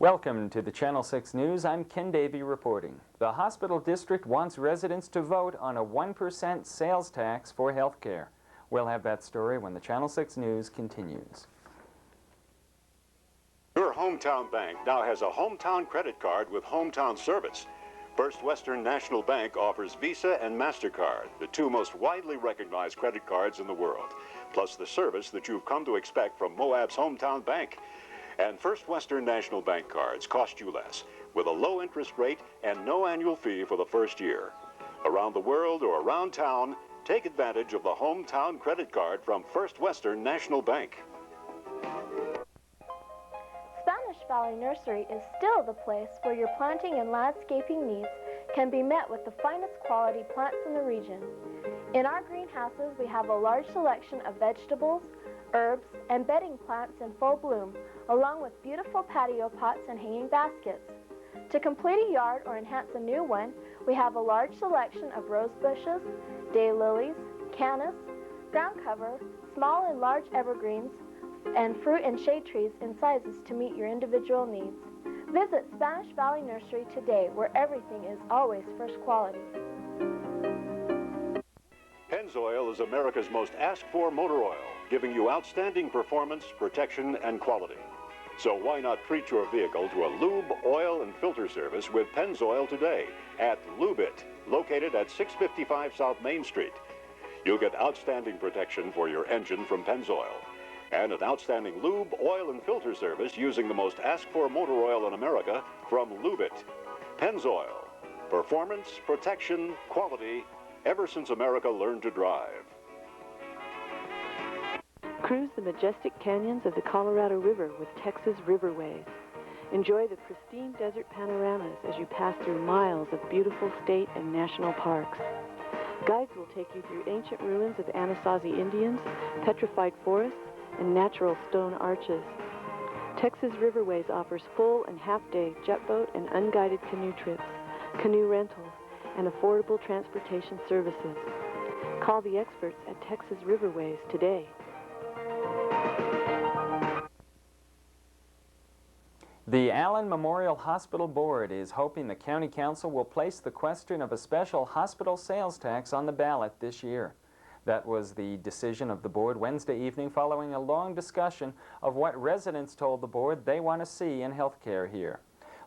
Welcome to the Channel 6 News. I'm Ken Davey reporting. The hospital district wants residents to vote on a 1% sales tax for health care. We'll have that story when the Channel 6 News continues. Your hometown bank now has a hometown credit card with hometown service. First Western National Bank offers Visa and MasterCard, the two most widely recognized credit cards in the world, plus the service that you've come to expect from Moab's hometown bank. And First Western National Bank cards cost you less, with a low interest rate and no annual fee for the first year. Around the world or around town, take advantage of the hometown credit card from First Western National Bank. Spanish Valley Nursery is still the place where your planting and landscaping needs can be met with the finest quality plants in the region. In our greenhouses, we have a large selection of vegetables, herbs, and bedding plants in full bloom, along with beautiful patio pots and hanging baskets. To complete a yard or enhance a new one, we have a large selection of rose bushes, daylilies, cannas, ground cover, small and large evergreens, and fruit and shade trees in sizes to meet your individual needs. Visit Spanish Valley Nursery today, where everything is always first quality. Pennzoil is America's most asked-for motor oil, giving you outstanding performance, protection, and quality. So why not treat your vehicle to a lube, oil, and filter service with Pennzoil today at Lube-It, located at 655 South Main Street. You'll get outstanding protection for your engine from Pennzoil, and an outstanding lube, oil, and filter service using the most asked-for motor oil in America from Lube-It. Pennzoil, performance, protection, quality, ever since America learned to drive. Cruise the majestic canyons of the Colorado River with Texas Riverways. Enjoy the pristine desert panoramas as you pass through miles of beautiful state and national parks. Guides will take you through ancient ruins of Anasazi Indians, petrified forests, and natural stone arches. Texas Riverways offers full and half-day jet boat and unguided canoe trips, canoe rentals, and affordable transportation services. Call the experts at Texas Riverways today. The Allen Memorial Hospital Board is hoping the County Council will place the question of a special hospital sales tax on the ballot this year. That was the decision of the board Wednesday evening following a long discussion of what residents told the board they want to see in health care here.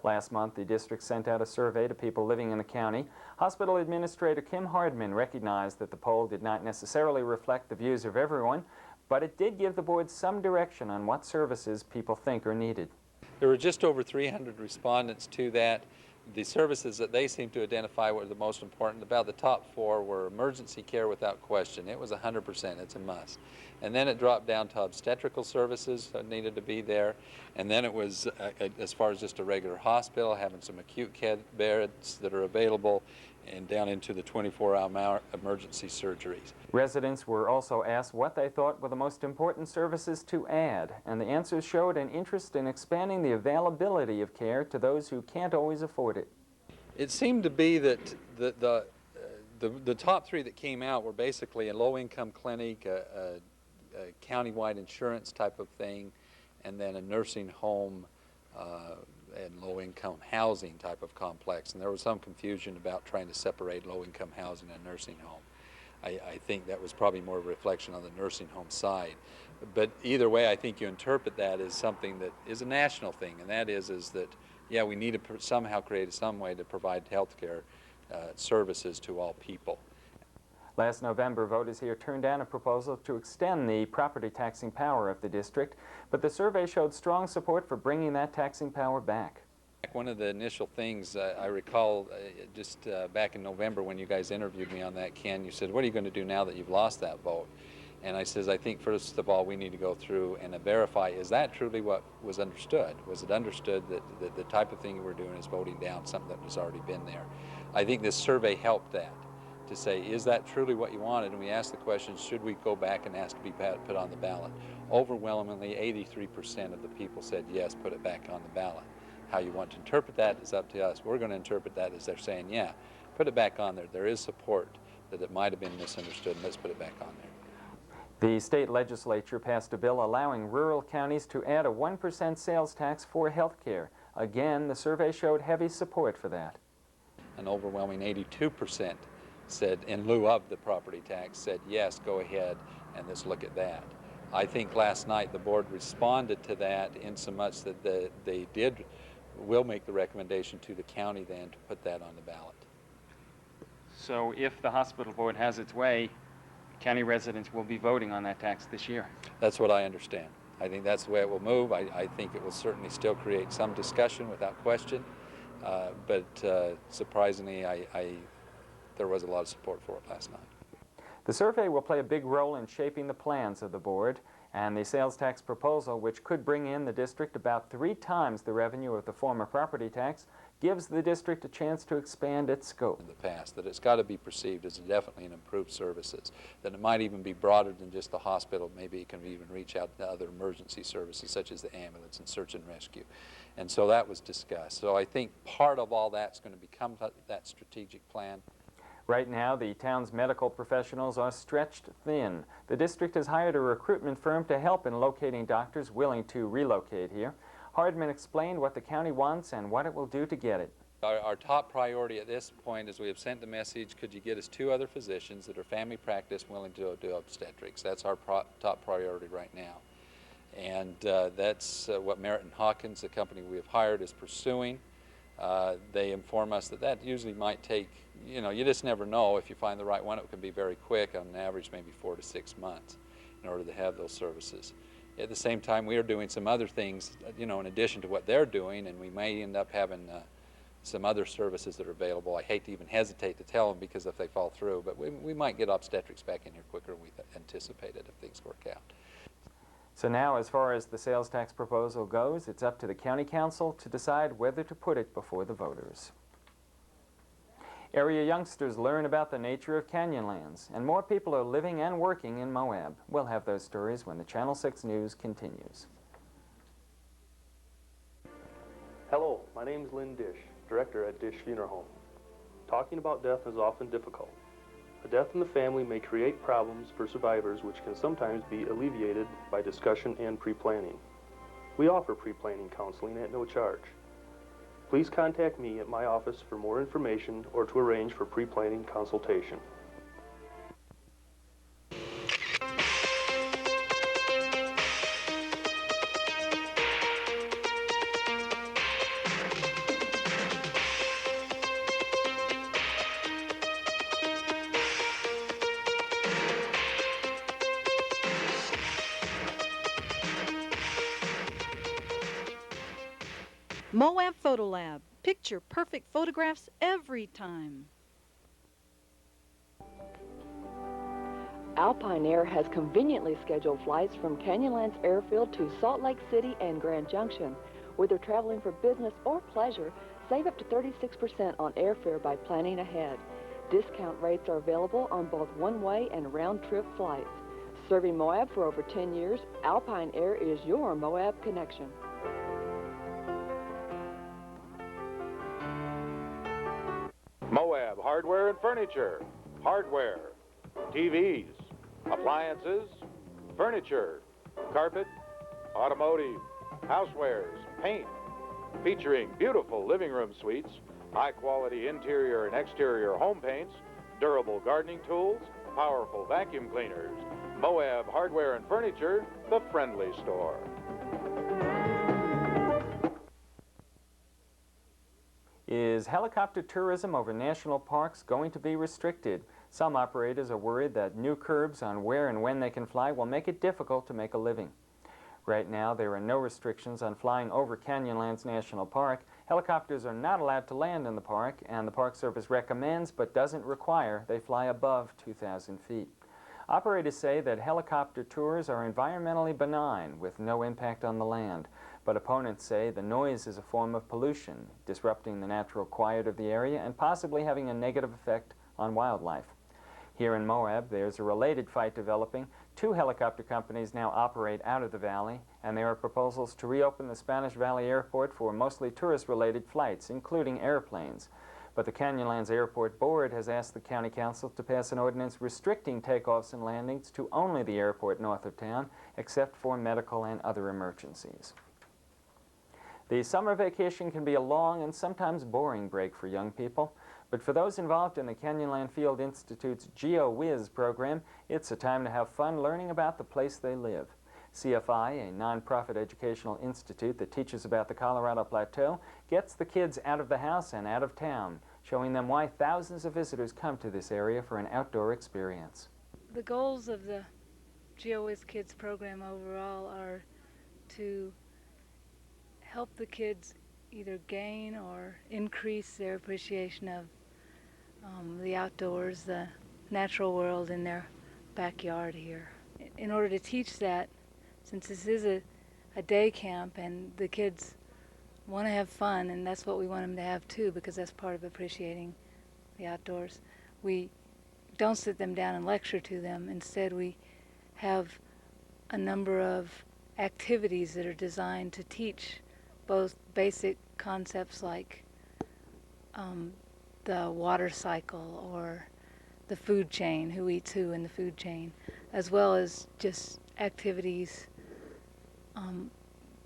Last month, the district sent out a survey to people living in the county. Hospital Administrator Kim Hardman recognized that the poll did not necessarily reflect the views of everyone, but it did give the board some direction on what services people think are needed. There were just over 300 respondents to that. The services that they seemed to identify were the most important. About the top four were emergency care without question. It was 100%, it's a must. And then it dropped down to obstetrical services that needed to be there. And then it was, as far as just a regular hospital, having some acute care beds that are available, and down into the 24-hour emergency surgeries. Residents were also asked what they thought were the most important services to add, and the answers showed an interest in expanding the availability of care to those who can't always afford it. It seemed to be that the top three that came out were basically a low-income clinic, a county-wide insurance type of thing, and then a nursing home and low-income housing type of complex. And there was some confusion about trying to separate low-income housing and nursing home. I think that was probably more a reflection on the nursing home side. But either way, I think you interpret that as something that is a national thing, and that is that, yeah, we need to somehow create some way to provide health care services to all people. Last November, voters here turned down a proposal to extend the property taxing power of the district, but the survey showed strong support for bringing that taxing power back. One of the initial things I recall just back in November when you guys interviewed me on that, Ken, you said, what are you going to do now that you've lost that vote? And I says, I think first of all we need to go through and verify, is that truly what was understood? Was it understood that the type of thing we're doing is voting down something that has already been there? I think this survey helped that, to say, is that truly what you wanted? And we asked the question, should we go back and ask to be put on the ballot? Overwhelmingly, 83% of the people said yes, put it back on the ballot. How you want to interpret that is up to us. We're going to interpret that as they're saying, yeah, put it back on there. There is support that it might have been misunderstood, and let's put it back on there. The state legislature passed a bill allowing rural counties to add a 1% sales tax for health care. Again, the survey showed heavy support for that. An overwhelming 82% said, in lieu of the property tax, said, yes, go ahead and let's look at that. I think last night the board responded to that in so much that they will make the recommendation to the county then to put that on the ballot. So if the hospital board has its way, county residents will be voting on that tax this year. That's what I understand. I think that's the way it will move. I think it will certainly still create some discussion without question, but surprisingly, there was a lot of support for it last night. The survey will play a big role in shaping the plans of the board, and the sales tax proposal, which could bring in the district about 3 times the revenue of the former property tax, gives the district a chance to expand its scope. In the past, that it's got to be perceived as definitely an improved services, that it might even be broader than just the hospital. Maybe it can even reach out to other emergency services such as the ambulance and search and rescue. And so that was discussed. So I think part of all that's going to become that strategic plan. Right now, the town's medical professionals are stretched thin. The district has hired a recruitment firm to help in locating doctors willing to relocate here. Hardman explained what the county wants and what it will do to get it. Our top priority at this point is we have sent the message, could you get us 2 other physicians that are family practice willing to do obstetrics? That's our top priority right now. And that's what Merritt & Hawkins, the company we have hired, is pursuing. They inform us that usually might take, you just never know. If you find the right one, it can be very quick, on average maybe 4 to 6 months in order to have those services. At the same time, we are doing some other things, in addition to what they're doing, and we may end up having some other services that are available. I hate to even hesitate to tell them because if they fall through, but we might get obstetrics back in here quicker than we anticipated if things work out. So now, as far as the sales tax proposal goes, it's up to the county council to decide whether to put it before the voters. Area youngsters learn about the nature of Canyonlands, and more people are living and working in Moab. We'll have those stories when the Channel 6 News continues. Hello, my name is Lynn Dish, Director at Dish Funeral Home. Talking about death is often difficult. A death in the family may create problems for survivors which can sometimes be alleviated by discussion and pre-planning. We offer pre-planning counseling at no charge. Please contact me at my office for more information or to arrange for pre-planning consultation. Moab Photo Lab. Picture perfect photographs every time. Alpine Air has conveniently scheduled flights from Canyonlands Airfield to Salt Lake City and Grand Junction. Whether traveling for business or pleasure, save up to 36% on airfare by planning ahead. Discount rates are available on both one-way and round-trip flights. Serving Moab for over 10 years, Alpine Air is your Moab connection. Moab Hardware and Furniture. Hardware, TVs, appliances, furniture, carpet, automotive, housewares, paint, featuring beautiful living room suites, high-quality interior and exterior home paints, durable gardening tools, powerful vacuum cleaners. Moab Hardware and Furniture, the friendly store. Is helicopter tourism over national parks going to be restricted? Some operators are worried that new curbs on where and when they can fly will make it difficult to make a living. Right now, there are no restrictions on flying over Canyonlands National Park. Helicopters are not allowed to land in the park, and the Park Service recommends but doesn't require they fly above 2,000 feet. Operators say that helicopter tours are environmentally benign with no impact on the land. But opponents say the noise is a form of pollution, disrupting the natural quiet of the area and possibly having a negative effect on wildlife. Here in Moab, there's a related fight developing. 2 helicopter companies now operate out of the valley, and there are proposals to reopen the Spanish Valley Airport for mostly tourist-related flights, including airplanes. But the Canyonlands Airport Board has asked the County Council to pass an ordinance restricting takeoffs and landings to only the airport north of town, except for medical and other emergencies. The summer vacation can be a long and sometimes boring break for young people, but for those involved in the Canyonland Field Institute's GeoWiz program, it's a time to have fun learning about the place they live. CFI, a nonprofit educational institute that teaches about the Colorado Plateau, gets the kids out of the house and out of town, showing them why thousands of visitors come to this area for an outdoor experience. The goals of the GeoWiz Kids program overall are to help the kids either gain or increase their appreciation of the outdoors, the natural world in their backyard here. In order to teach that, since this is a day camp and the kids want to have fun, and that's what we want them to have too, because that's part of appreciating the outdoors, we don't sit them down and lecture to them. Instead, we have a number of activities that are designed to teach both basic concepts like the water cycle or the food chain, who eats who in the food chain, as well as just activities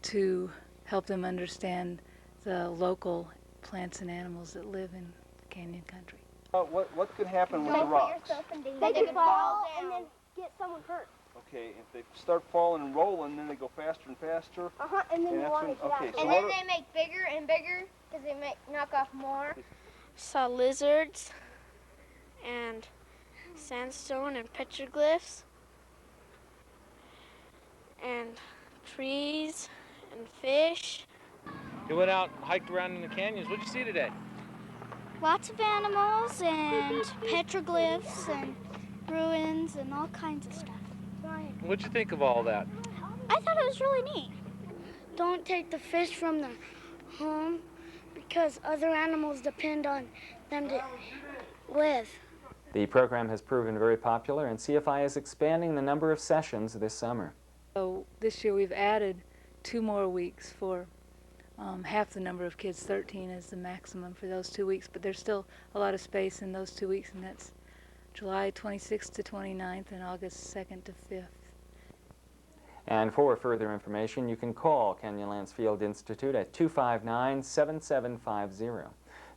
to help them understand the local plants and animals that live in canyon country. What could happen with the rocks? They could fall and then get someone hurt. Okay, if they start falling and rolling, then they go faster and faster. And then and you that's want when, to get okay, out. so And what then they make bigger and bigger because they knock off more. Saw lizards and sandstone and petroglyphs and trees and fish. You went out and hiked around in the canyons. What'd you see today? Lots of animals and petroglyphs and ruins and all kinds of stuff. What'd you think of all that? I thought it was really neat. Don't take the fish from the home because other animals depend on them to live. The program has proven very popular, and CFI is expanding the number of sessions this summer. So this year we've added 2 more weeks for half the number of kids. 13 is the maximum for those 2 weeks, but there's still a lot of space in those 2 weeks, and that's July 26th to 29th and August 2nd to 5th. And for further information, you can call Canyonlands Field Institute at 259-7750.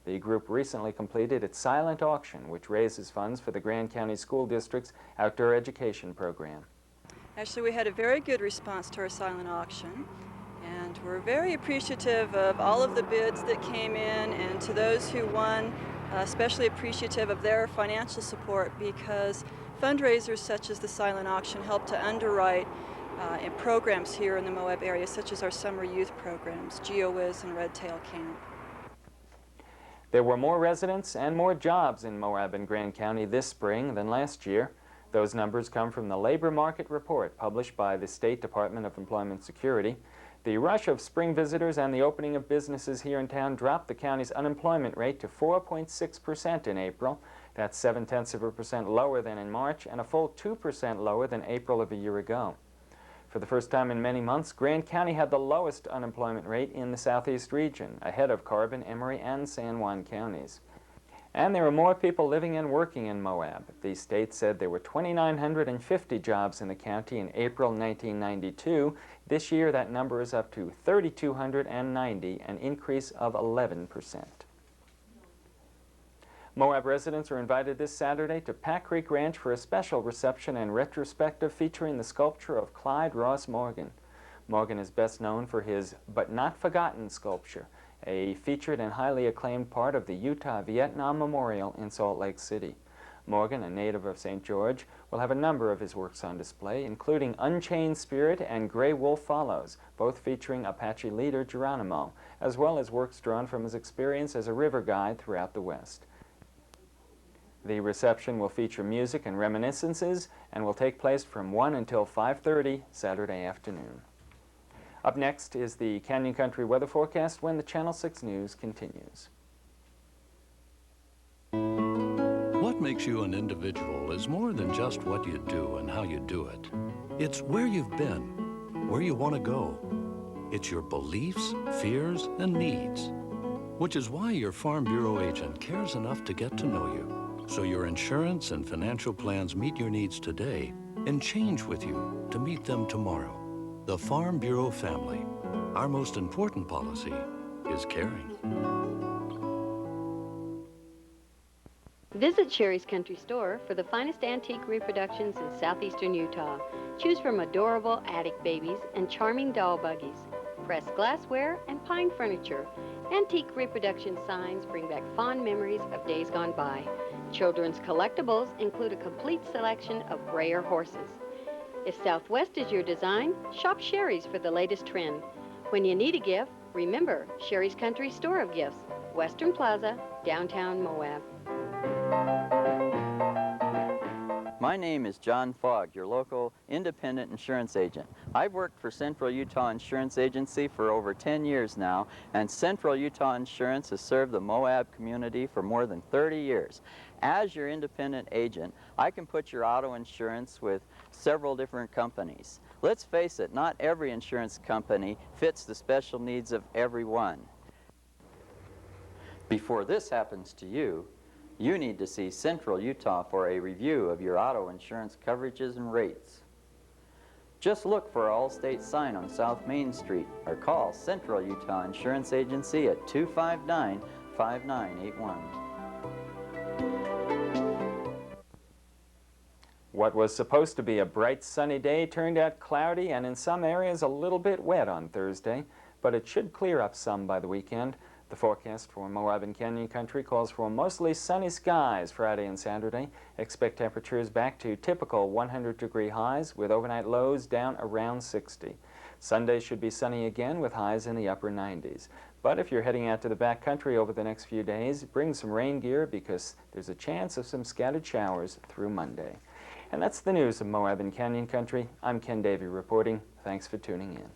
The group recently completed its silent auction, which raises funds for the Grand County School District's outdoor education program. Actually, we had a very good response to our silent auction, and we're very appreciative of all of the bids that came in, and to those who won, especially appreciative of their financial support, because fundraisers such as the silent auction help to underwrite in programs here in the Moab area, such as our summer youth programs, GeoWiz and Red Tail Camp. There were more residents and more jobs in Moab and Grand County this spring than last year. Those numbers come from the Labor Market Report published by the State Department of Employment Security. The rush of spring visitors and the opening of businesses here in town dropped the county's unemployment rate to 4.6% in April. That's 0.7% lower than in March and a full 2% lower than April of a year ago. For the first time in many months, Grand County had the lowest unemployment rate in the southeast region, ahead of Carbon, Emery, and San Juan counties. And there were more people living and working in Moab. The state said there were 2,950 jobs in the county in April 1992. This year, that number is up to 3,290, an increase of 11%. Moab residents are invited this Saturday to Pack Creek Ranch for a special reception and retrospective featuring the sculpture of Clyde Ross Morgan. Morgan is best known for his But Not Forgotten sculpture, a featured and highly acclaimed part of the Utah-Vietnam Memorial in Salt Lake City. Morgan, a native of St. George, will have a number of his works on display, including Unchained Spirit and Gray Wolf Follows, both featuring Apache leader Geronimo, as well as works drawn from his experience as a river guide throughout the West. The reception will feature music and reminiscences and will take place from 1 until 5:30 Saturday afternoon. Up next is the Canyon Country weather forecast when the Channel 6 News continues. What makes you an individual is more than just what you do and how you do it. It's where you've been, where you want to go. It's your beliefs, fears, and needs, which is why your Farm Bureau agent cares enough to get to know you, so your insurance and financial plans meet your needs today and change with you to meet them tomorrow. The Farm Bureau family. Our most important policy is caring. Visit Sherry's Country Store for the finest antique reproductions in southeastern Utah. Choose from adorable attic babies and charming doll buggies, pressed glassware and pine furniture. Antique reproduction signs bring back fond memories of days gone by. Children's collectibles include a complete selection of brayer horses. If Southwest is your design, shop Sherry's for the latest trend. When you need a gift, remember Sherry's Country Store of Gifts, Western Plaza, downtown Moab. My name is John Fogg, your local independent insurance agent. I've worked for Central Utah Insurance Agency for over 10 years now, and Central Utah Insurance has served the Moab community for more than 30 years. As your independent agent, I can put your auto insurance with several different companies. Let's face it, not every insurance company fits the special needs of everyone. Before this happens to you, you need to see Central Utah for a review of your auto insurance coverages and rates. Just look for our Allstate sign on South Main Street or call Central Utah Insurance Agency at 259-5981. What was supposed to be a bright sunny day turned out cloudy and in some areas a little bit wet on Thursday, but it should clear up some by the weekend. The forecast for Moab and Canyon Country calls for mostly sunny skies Friday and Saturday. Expect temperatures back to typical 100-degree highs with overnight lows down around 60. Sunday should be sunny again with highs in the upper 90s. But if you're heading out to the backcountry over the next few days, bring some rain gear because there's a chance of some scattered showers through Monday. And that's the news of Moab and Canyon Country. I'm Ken Davey reporting. Thanks for tuning in.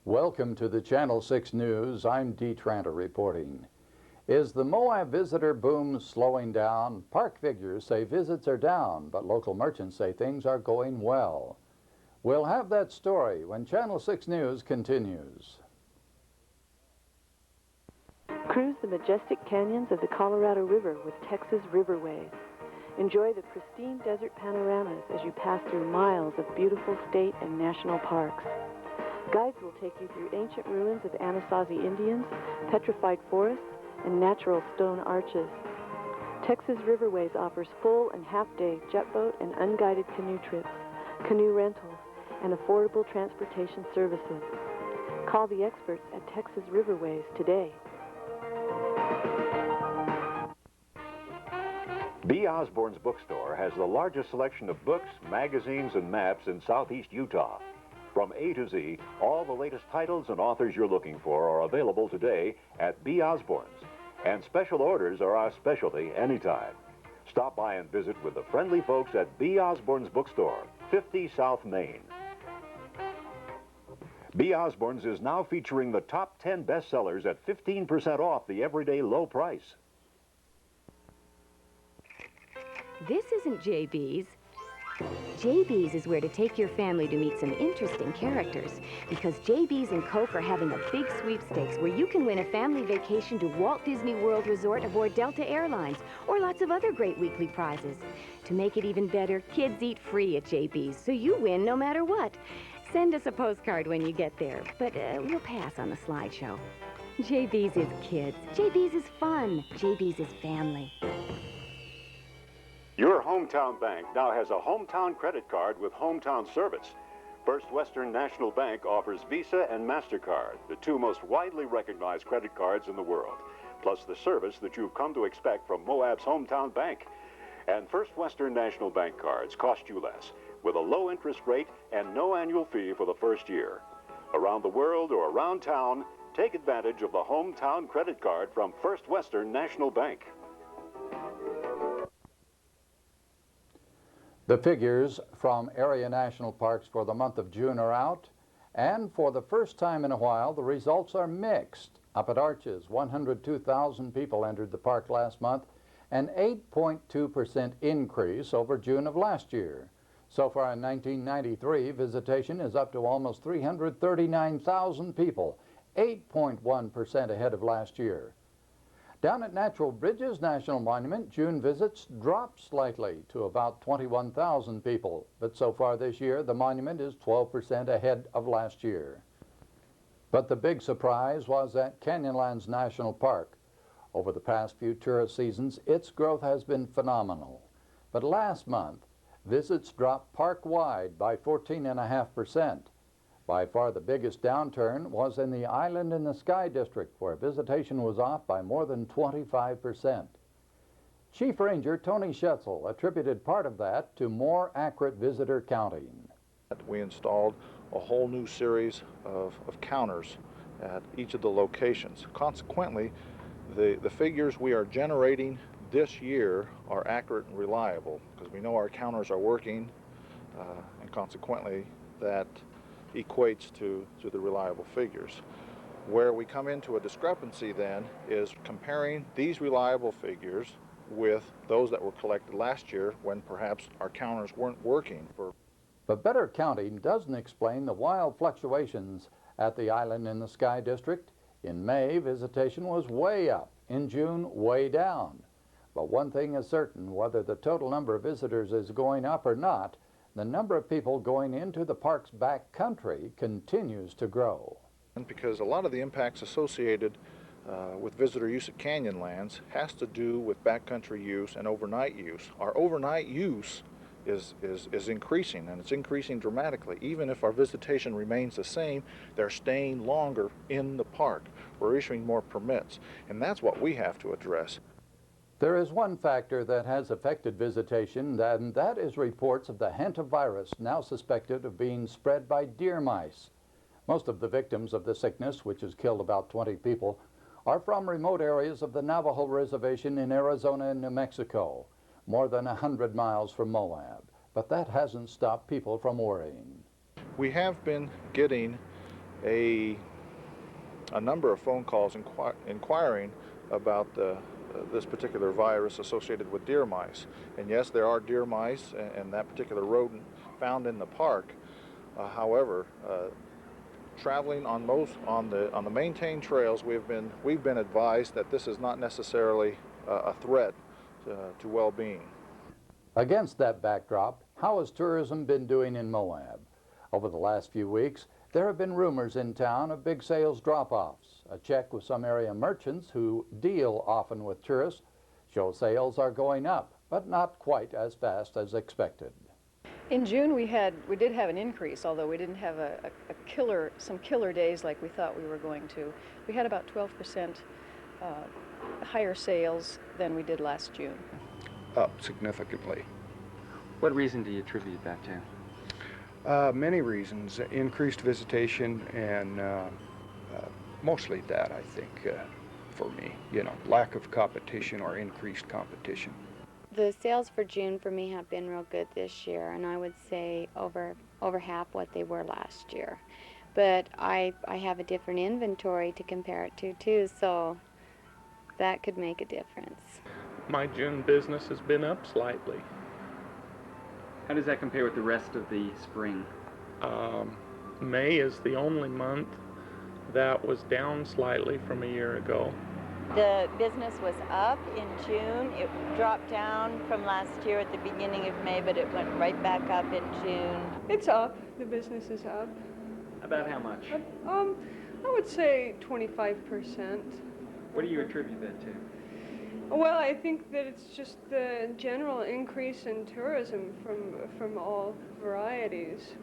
Welcome to the Channel 6 News. I'm Dee Tranter reporting. Is the Moab visitor boom slowing down? Park figures say visits are down, but local merchants say things are going well. We'll have that story when Channel 6 News continues. Cruise the majestic canyons of the Colorado River with Texas Riverways. Enjoy the pristine desert panoramas as you pass through miles of beautiful state and national parks. Guides will take you through ancient ruins of Anasazi Indians, petrified forests, and natural stone arches. Texas Riverways offers full and half-day jet boat and unguided canoe trips, canoe rentals, and affordable transportation services. Call the experts at Texas Riverways today. B. Osborne's Bookstore has the largest selection of books, magazines, and maps in southeast Utah. From A to Z, all the latest titles and authors you're looking for are available today at B. Osborne's. And special orders are our specialty anytime. Stop by and visit with the friendly folks at B. Osborne's Bookstore, 50 South Main. B. Osborne's is now featuring the top 10 bestsellers at 15% off the everyday low price. This isn't JB's. JB's is where to take your family to meet some interesting characters, because JB's and Coke are having a big sweepstakes where you can win a family vacation to Walt Disney World Resort aboard Delta Airlines, or lots of other great weekly prizes. To make it even better, kids eat free at JB's, so you win no matter what. Send us a postcard when you get there, but we'll pass on the slideshow. JB's is kids. JB's is fun. JB's is family. Your hometown bank now has a hometown credit card with hometown service. First Western National Bank offers Visa and MasterCard, the two most widely recognized credit cards in the world, plus the service that you've come to expect from Moab's hometown bank. And First Western National Bank cards cost you less, with a low interest rate and no annual fee for the first year. Around the world or around town, take advantage of the hometown credit card from First Western National Bank. The figures from area national parks for the month of June are out, and for the first time in a while, the results are mixed. Up at Arches, 102,000 people entered the park last month, an 8.2% increase over June of last year. So far in 1993, visitation is up to almost 339,000 people, 8.1% ahead of last year. Down at Natural Bridges National Monument, June visits dropped slightly to about 21,000 people, but so far this year, the monument is 12% ahead of last year. But the big surprise was at Canyonlands National Park. Over the past few tourist seasons, its growth has been phenomenal. But last month, visits dropped park-wide by 14.5%. By far the biggest downturn was in the Island in the Sky district, where visitation was off by more than 25%. Chief Ranger Tony Schetzel attributed part of that to more accurate visitor counting. We installed a whole new series of counters at each of the locations. Consequently, the figures we are generating this year are accurate and reliable because we know our counters are working, and consequently that equates to the reliable figures. Where we come into a discrepancy then is comparing these reliable figures with those that were collected last year when perhaps our counters weren't working. But better counting doesn't explain the wild fluctuations at the Island in the Sky district. In May, visitation was way up. In June, way down. But one thing is certain, whether the total number of visitors is going up or not, the number of people going into the park's back country continues to grow. Because a lot of the impacts associated with visitor use at Canyonlands has to do with backcountry use and overnight use. Our overnight use is increasing, and it's increasing dramatically. Even if our visitation remains the same, they're staying longer in the park. We're issuing more permits, and that's what we have to address. There is one factor that has affected visitation, and that is reports of the hantavirus, now suspected of being spread by deer mice. Most of the victims of the sickness, which has killed about 20 people, are from remote areas of the Navajo Reservation in Arizona and New Mexico, more than 100 miles from Moab. But that hasn't stopped people from worrying. We have been getting a number of phone calls inquiring about this particular virus associated with deer mice. And yes, there are deer mice and that particular rodent found in the park. However, traveling on the maintained trails, we've been advised that this is not necessarily a threat to well-being. Against that backdrop, how has tourism been doing in Moab? Over the last few weeks, there have been rumors in town of big sales drop-offs. A check with some area merchants who deal often with tourists show sales are going up, but not quite as fast as expected. In June we did have an increase, although we didn't have some killer days like we thought we were going to. We had about 12% higher sales than we did last June. Up significantly. What reason do you attribute that to? Many reasons. Increased visitation and mostly that, I think, for me. You know, lack of competition or increased competition. The sales for June for me have been real good this year, and I would say over half what they were last year. But I have a different inventory to compare it to too, so that could make a difference. My June business has been up slightly. How does that compare with the rest of the spring? May is the only month that was down slightly from a year ago. The business was up in June. It dropped down from last year at the beginning of May, but it went right back up in June. It's up. The business is up. About how much? I would say 25%. What do you attribute that to? Well, I think that it's just the general increase in tourism from all varieties.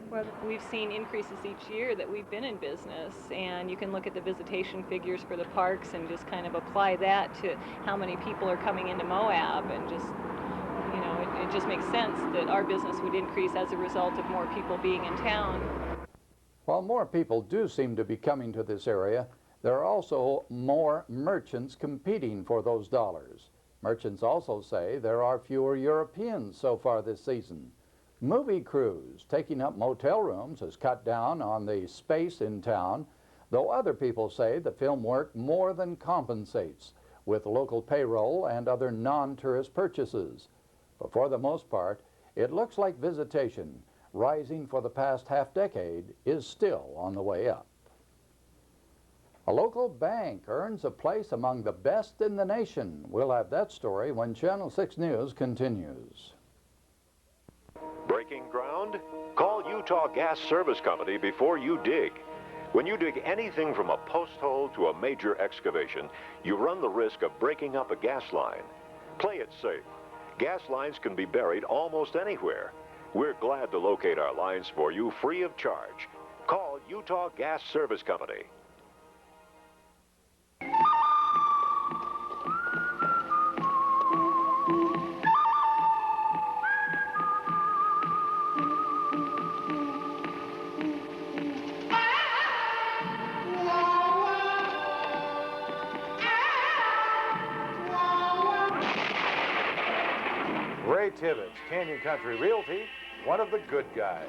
We've seen increases each year that we've been in business, and you can look at the visitation figures for the parks and just kind of apply that to how many people are coming into Moab, and just, you know, it just makes sense that our business would increase as a result of more people being in town. While more people do seem to be coming to this area, there are also more merchants competing for those dollars. Merchants also say there are fewer Europeans so far this season. Movie crews taking up motel rooms has cut down on the space in town, though other people say the film work more than compensates with local payroll and other non-tourist purchases. But for the most part, it looks like visitation, rising for the past half-decade, is still on the way up. A local bank earns a place among the best in the nation. We'll have that story when Channel 6 News continues. Breaking ground? Call Utah Gas Service Company before you dig. When you dig anything from a post hole to a major excavation, you run the risk of breaking up a gas line. Play it safe. Gas lines can be buried almost anywhere. We're glad to locate our lines for you free of charge. Call Utah Gas Service Company. Ray Tibbetts, Canyon Country Realty, one of the good guys.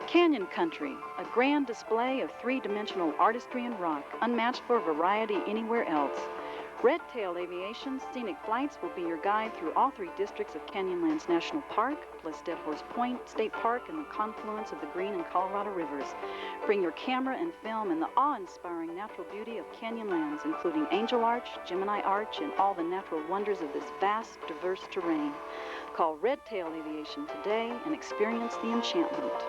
Canyon Country, a grand display of three-dimensional artistry and rock, unmatched for variety anywhere else. Red Tail Aviation Scenic Flights will be your guide through all three districts of Canyonlands National Park, plus Dead Horse Point State Park and the confluence of the Green and Colorado Rivers. Bring your camera and film and the awe-inspiring natural beauty of Canyonlands, including Angel Arch, Gemini Arch, and all the natural wonders of this vast, diverse terrain. Call Red Tail Aviation today and experience the enchantment.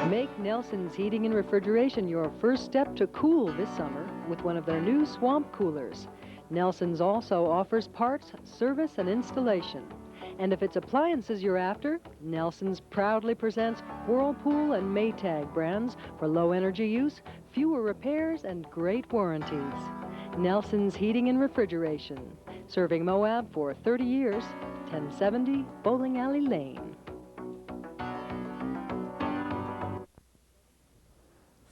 Make Nelson's Heating and Refrigeration your first step to cool this summer with one of their new swamp coolers. Nelson's also offers parts, service, and installation. And if it's appliances you're after, Nelson's proudly presents Whirlpool and Maytag brands for low energy use, fewer repairs, and great warranties. Nelson's Heating and Refrigeration, serving Moab for 30 years, 1070 Bowling Alley Lane.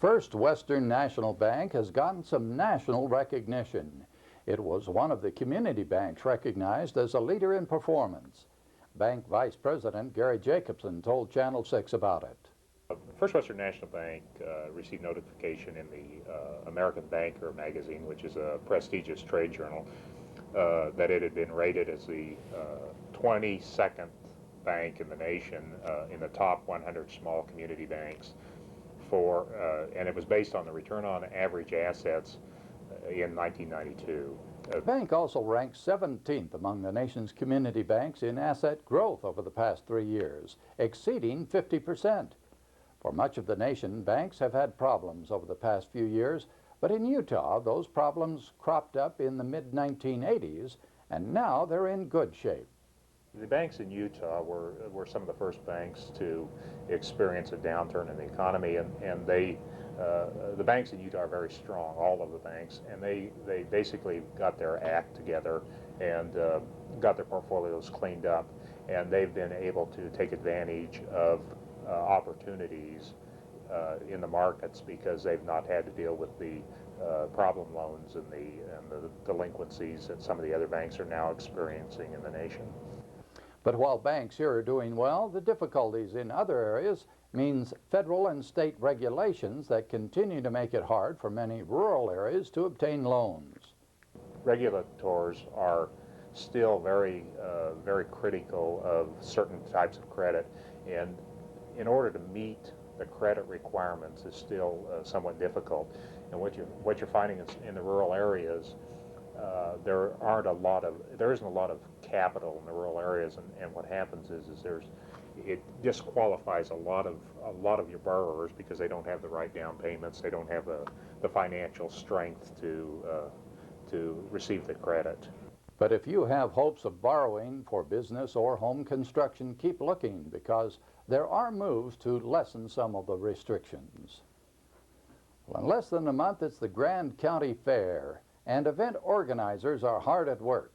First Western National Bank has gotten some national recognition. It was one of the community banks recognized as a leader in performance. Bank Vice President Gary Jacobson told Channel 6 about it. First Western National Bank received notification in the American Banker magazine, which is a prestigious trade journal, that it had been rated as the 22nd bank in the nation in the top 100 small community banks. And it was based on the return on average assets in 1992. The bank also ranked 17th among the nation's community banks in asset growth over the past 3 years, exceeding 50%. For much of the nation, banks have had problems over the past few years, but in Utah, those problems cropped up in the mid-1980s, and now they're in good shape. The banks in Utah were some of the first banks to experience a downturn in the economy, and the banks in Utah are very strong, all of the banks, and they basically got their act together and got their portfolios cleaned up, and they've been able to take advantage of opportunities in the markets because they've not had to deal with the problem loans and the delinquencies that some of the other banks are now experiencing in the nation. But while banks here are doing well, the difficulties in other areas means federal and state regulations that continue to make it hard for many rural areas to obtain loans. Regulators are still very critical of certain types of credit, and in order to meet the credit requirements is still somewhat difficult. And what you're finding in the rural areas, there isn't a lot of capital in the rural areas, and what happens is it disqualifies a lot of your borrowers because they don't have the right down payments, they don't have the financial strength to receive the credit. But if you have hopes of borrowing for business or home construction, keep looking, because there are moves to lessen some of the restrictions. Well, in less than a month, it's the Grand County Fair, and event organizers are hard at work.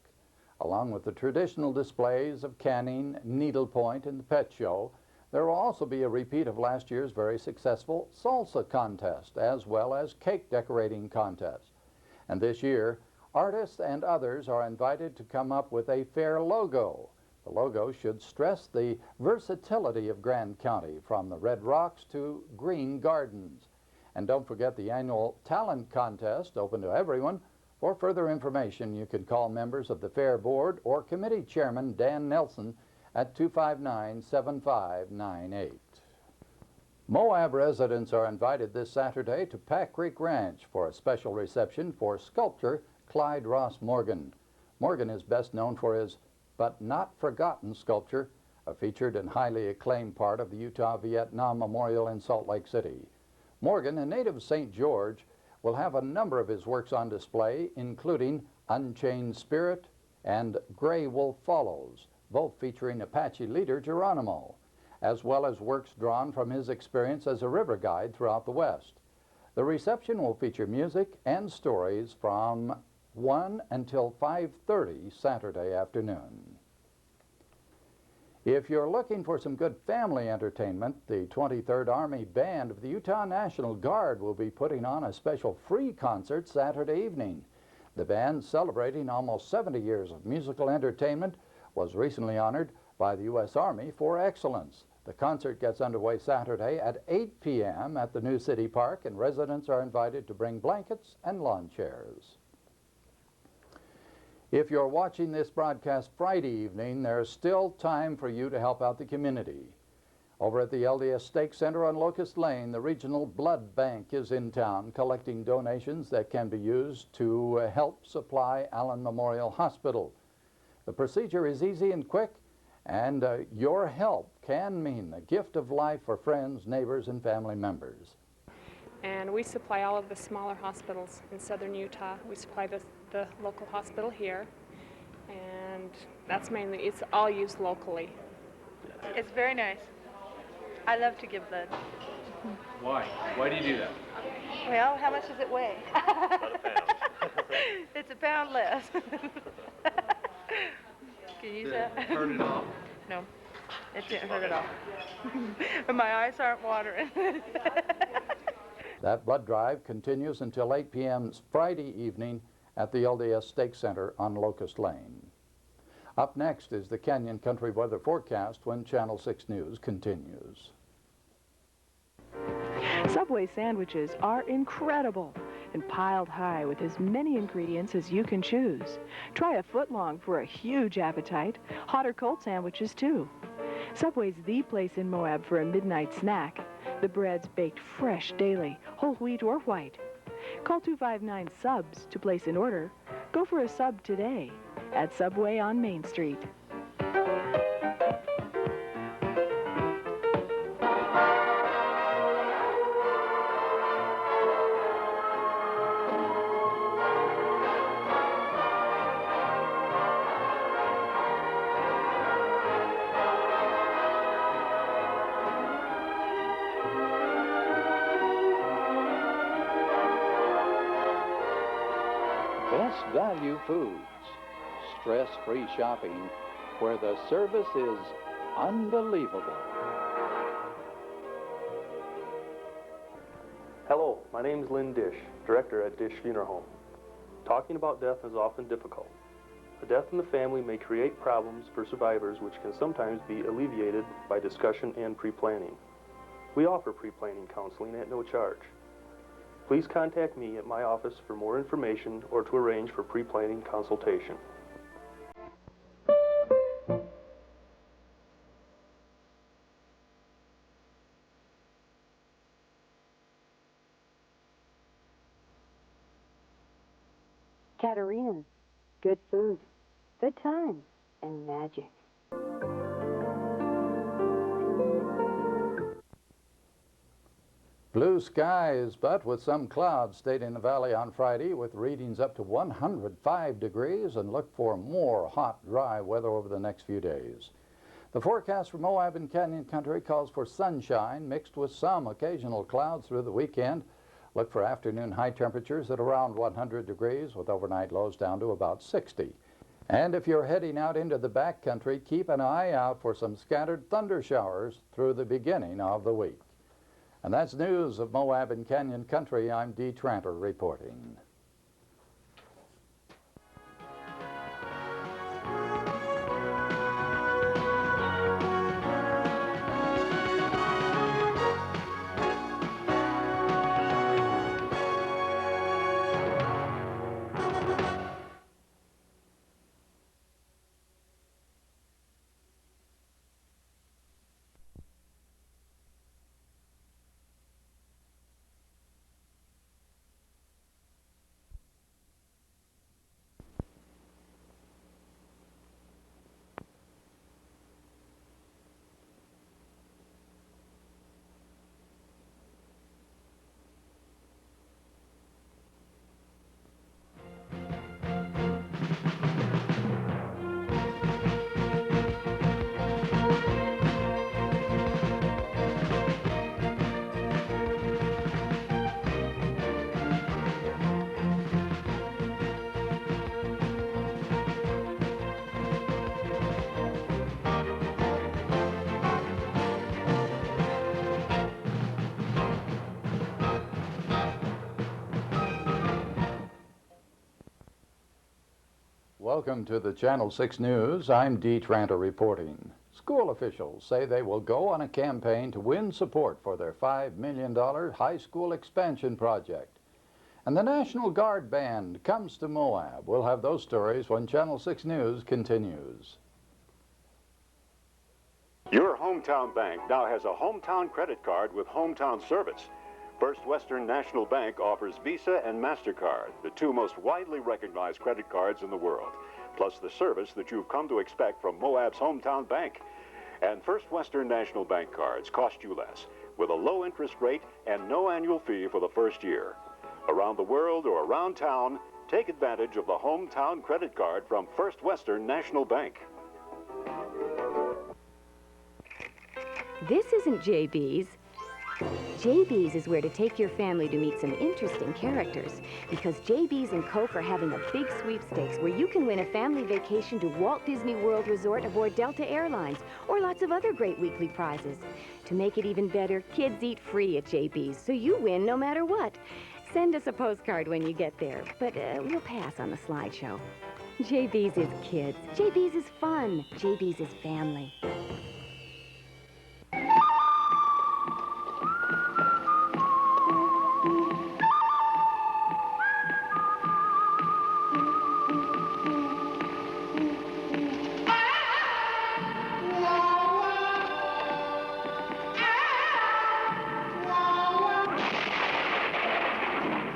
Along with the traditional displays of canning, needlepoint, and the pet show, there will also be a repeat of last year's very successful salsa contest, as well as cake decorating contest. And this year, artists and others are invited to come up with a fair logo. The logo should stress the versatility of Grand County, from the Red Rocks to Green Gardens. And don't forget the annual talent contest, open to everyone. For further information, you can call members of the Fair Board or Committee Chairman Dan Nelson at 259-7598. Moab residents are invited this Saturday to Pack Creek Ranch for a special reception for sculptor Clyde Ross Morgan. Morgan is best known for his But Not Forgotten sculpture, a featured and highly acclaimed part of the Utah-Vietnam Memorial in Salt Lake City. Morgan, a native of St. George, will have a number of his works on display, including Unchained Spirit and Gray Wolf Follows, both featuring Apache leader Geronimo, as well as works drawn from his experience as a river guide throughout the West. The reception will feature music and stories from 1 until 5:30 Saturday afternoon. If you're looking for some good family entertainment, the 23rd Army Band of the Utah National Guard will be putting on a special free concert Saturday evening. The band, celebrating almost 70 years of musical entertainment, was recently honored by the U.S. Army for excellence. The concert gets underway Saturday at 8 p.m. at the New City Park, and residents are invited to bring blankets and lawn chairs. If you're watching this broadcast Friday evening, there's still time for you to help out the community. Over at the LDS Stake Center on Locust Lane, the Regional Blood Bank is in town collecting donations that can be used to help supply Allen Memorial Hospital. The procedure is easy and quick, and your help can mean the gift of life for friends, neighbors, and family members. And we supply all of the smaller hospitals in southern Utah. We supply the local hospital here, and that's mainly, it's all used locally. It's very nice. I love to give blood. Why? Why do you do that? Well, how much does it weigh? About a pound. It's a pound less. Can you use that? Hurt it off? No, it didn't hurt at all. But my eyes aren't watering. That blood drive continues until 8 p.m. Friday evening at the LDS Stake Center on Locust Lane. Up next is the Canyon Country weather forecast when Channel 6 News continues. Subway sandwiches are incredible and piled high with as many ingredients as you can choose. Try a foot-long for a huge appetite. Hot or cold sandwiches, too. Subway's the place in Moab for a midnight snack. The bread's baked fresh daily, whole wheat or white. Call 259-SUBS to place an order. Go for a sub today at Subway on Main Street. Best Value Foods, stress-free shopping where the service is unbelievable. Hello, my name is Lynn Dish, Director at Dish Funeral Home. Talking about death is often difficult. A death in the family may create problems for survivors which can sometimes be alleviated by discussion and pre-planning. We offer pre-planning counseling at no charge. Please contact me at my office for more information or to arrange for pre-planning consultation. Katerina's. Good food, good times, and magic. Blue skies, but with some clouds, stayed in the valley on Friday with readings up to 105 degrees, and look for more hot, dry weather over the next few days. The forecast for Moab and Canyon Country calls for sunshine mixed with some occasional clouds through the weekend. Look for afternoon high temperatures at around 100 degrees with overnight lows down to about 60. And if you're heading out into the backcountry, keep an eye out for some scattered thunder showers through the beginning of the week. And that's news of Moab and Canyon Country. I'm Dee Tranter reporting. Welcome to the Channel 6 News. I'm Dee Tranter reporting. School officials say they will go on a campaign to win support for their $5 million high school expansion project. And the National Guard Band comes to Moab. We'll have those stories when Channel 6 News continues. Your hometown bank now has a hometown credit card with hometown service. First Western National Bank offers Visa and MasterCard, the two most widely recognized credit cards in the world, plus the service that you've come to expect from Moab's hometown bank. And First Western National Bank cards cost you less, with a low interest rate and no annual fee for the first year. Around the world or around town, take advantage of the hometown credit card from First Western National Bank. This isn't JB's. JB's is where to take your family to meet some interesting characters, because JB's and Coke are having a big sweepstakes where you can win a family vacation to Walt Disney World Resort aboard Delta Airlines, or lots of other great weekly prizes. To make it even better, kids eat free at JB's, so you win no matter what. Send us a postcard when you get there, but we'll pass on the slideshow. JB's is kids. JB's is fun. JB's is family.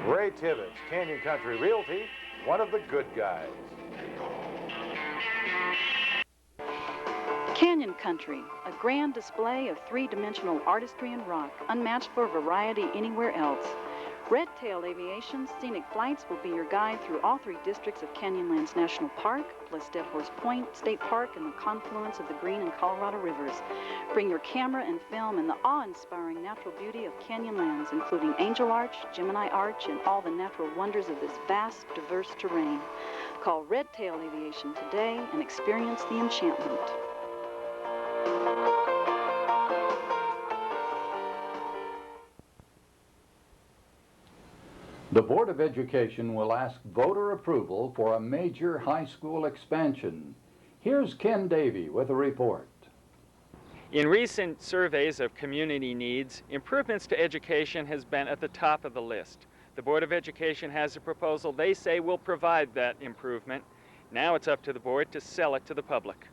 Ray Tibbetts, Canyon Country Realty, one of the good guys. Canyon Country, a grand display of three-dimensional artistry and rock, unmatched for variety anywhere else. Red Tail Aviation Scenic Flights will be your guide through all three districts of Canyonlands National Park, plus Dead Horse Point State Park and the confluence of the Green and Colorado Rivers. Bring your camera and film in the awe-inspiring natural beauty of Canyonlands, including Angel Arch, Gemini Arch, and all the natural wonders of this vast, diverse terrain. Call Red Tail Aviation today and experience the enchantment. The Board of Education will ask voter approval for a major high school expansion. Here's Ken Davey with a report. In recent surveys of community needs, improvements to education has been at the top of the list. The Board of Education has a proposal they say will provide that improvement. Now it's up to the board to sell it to the public.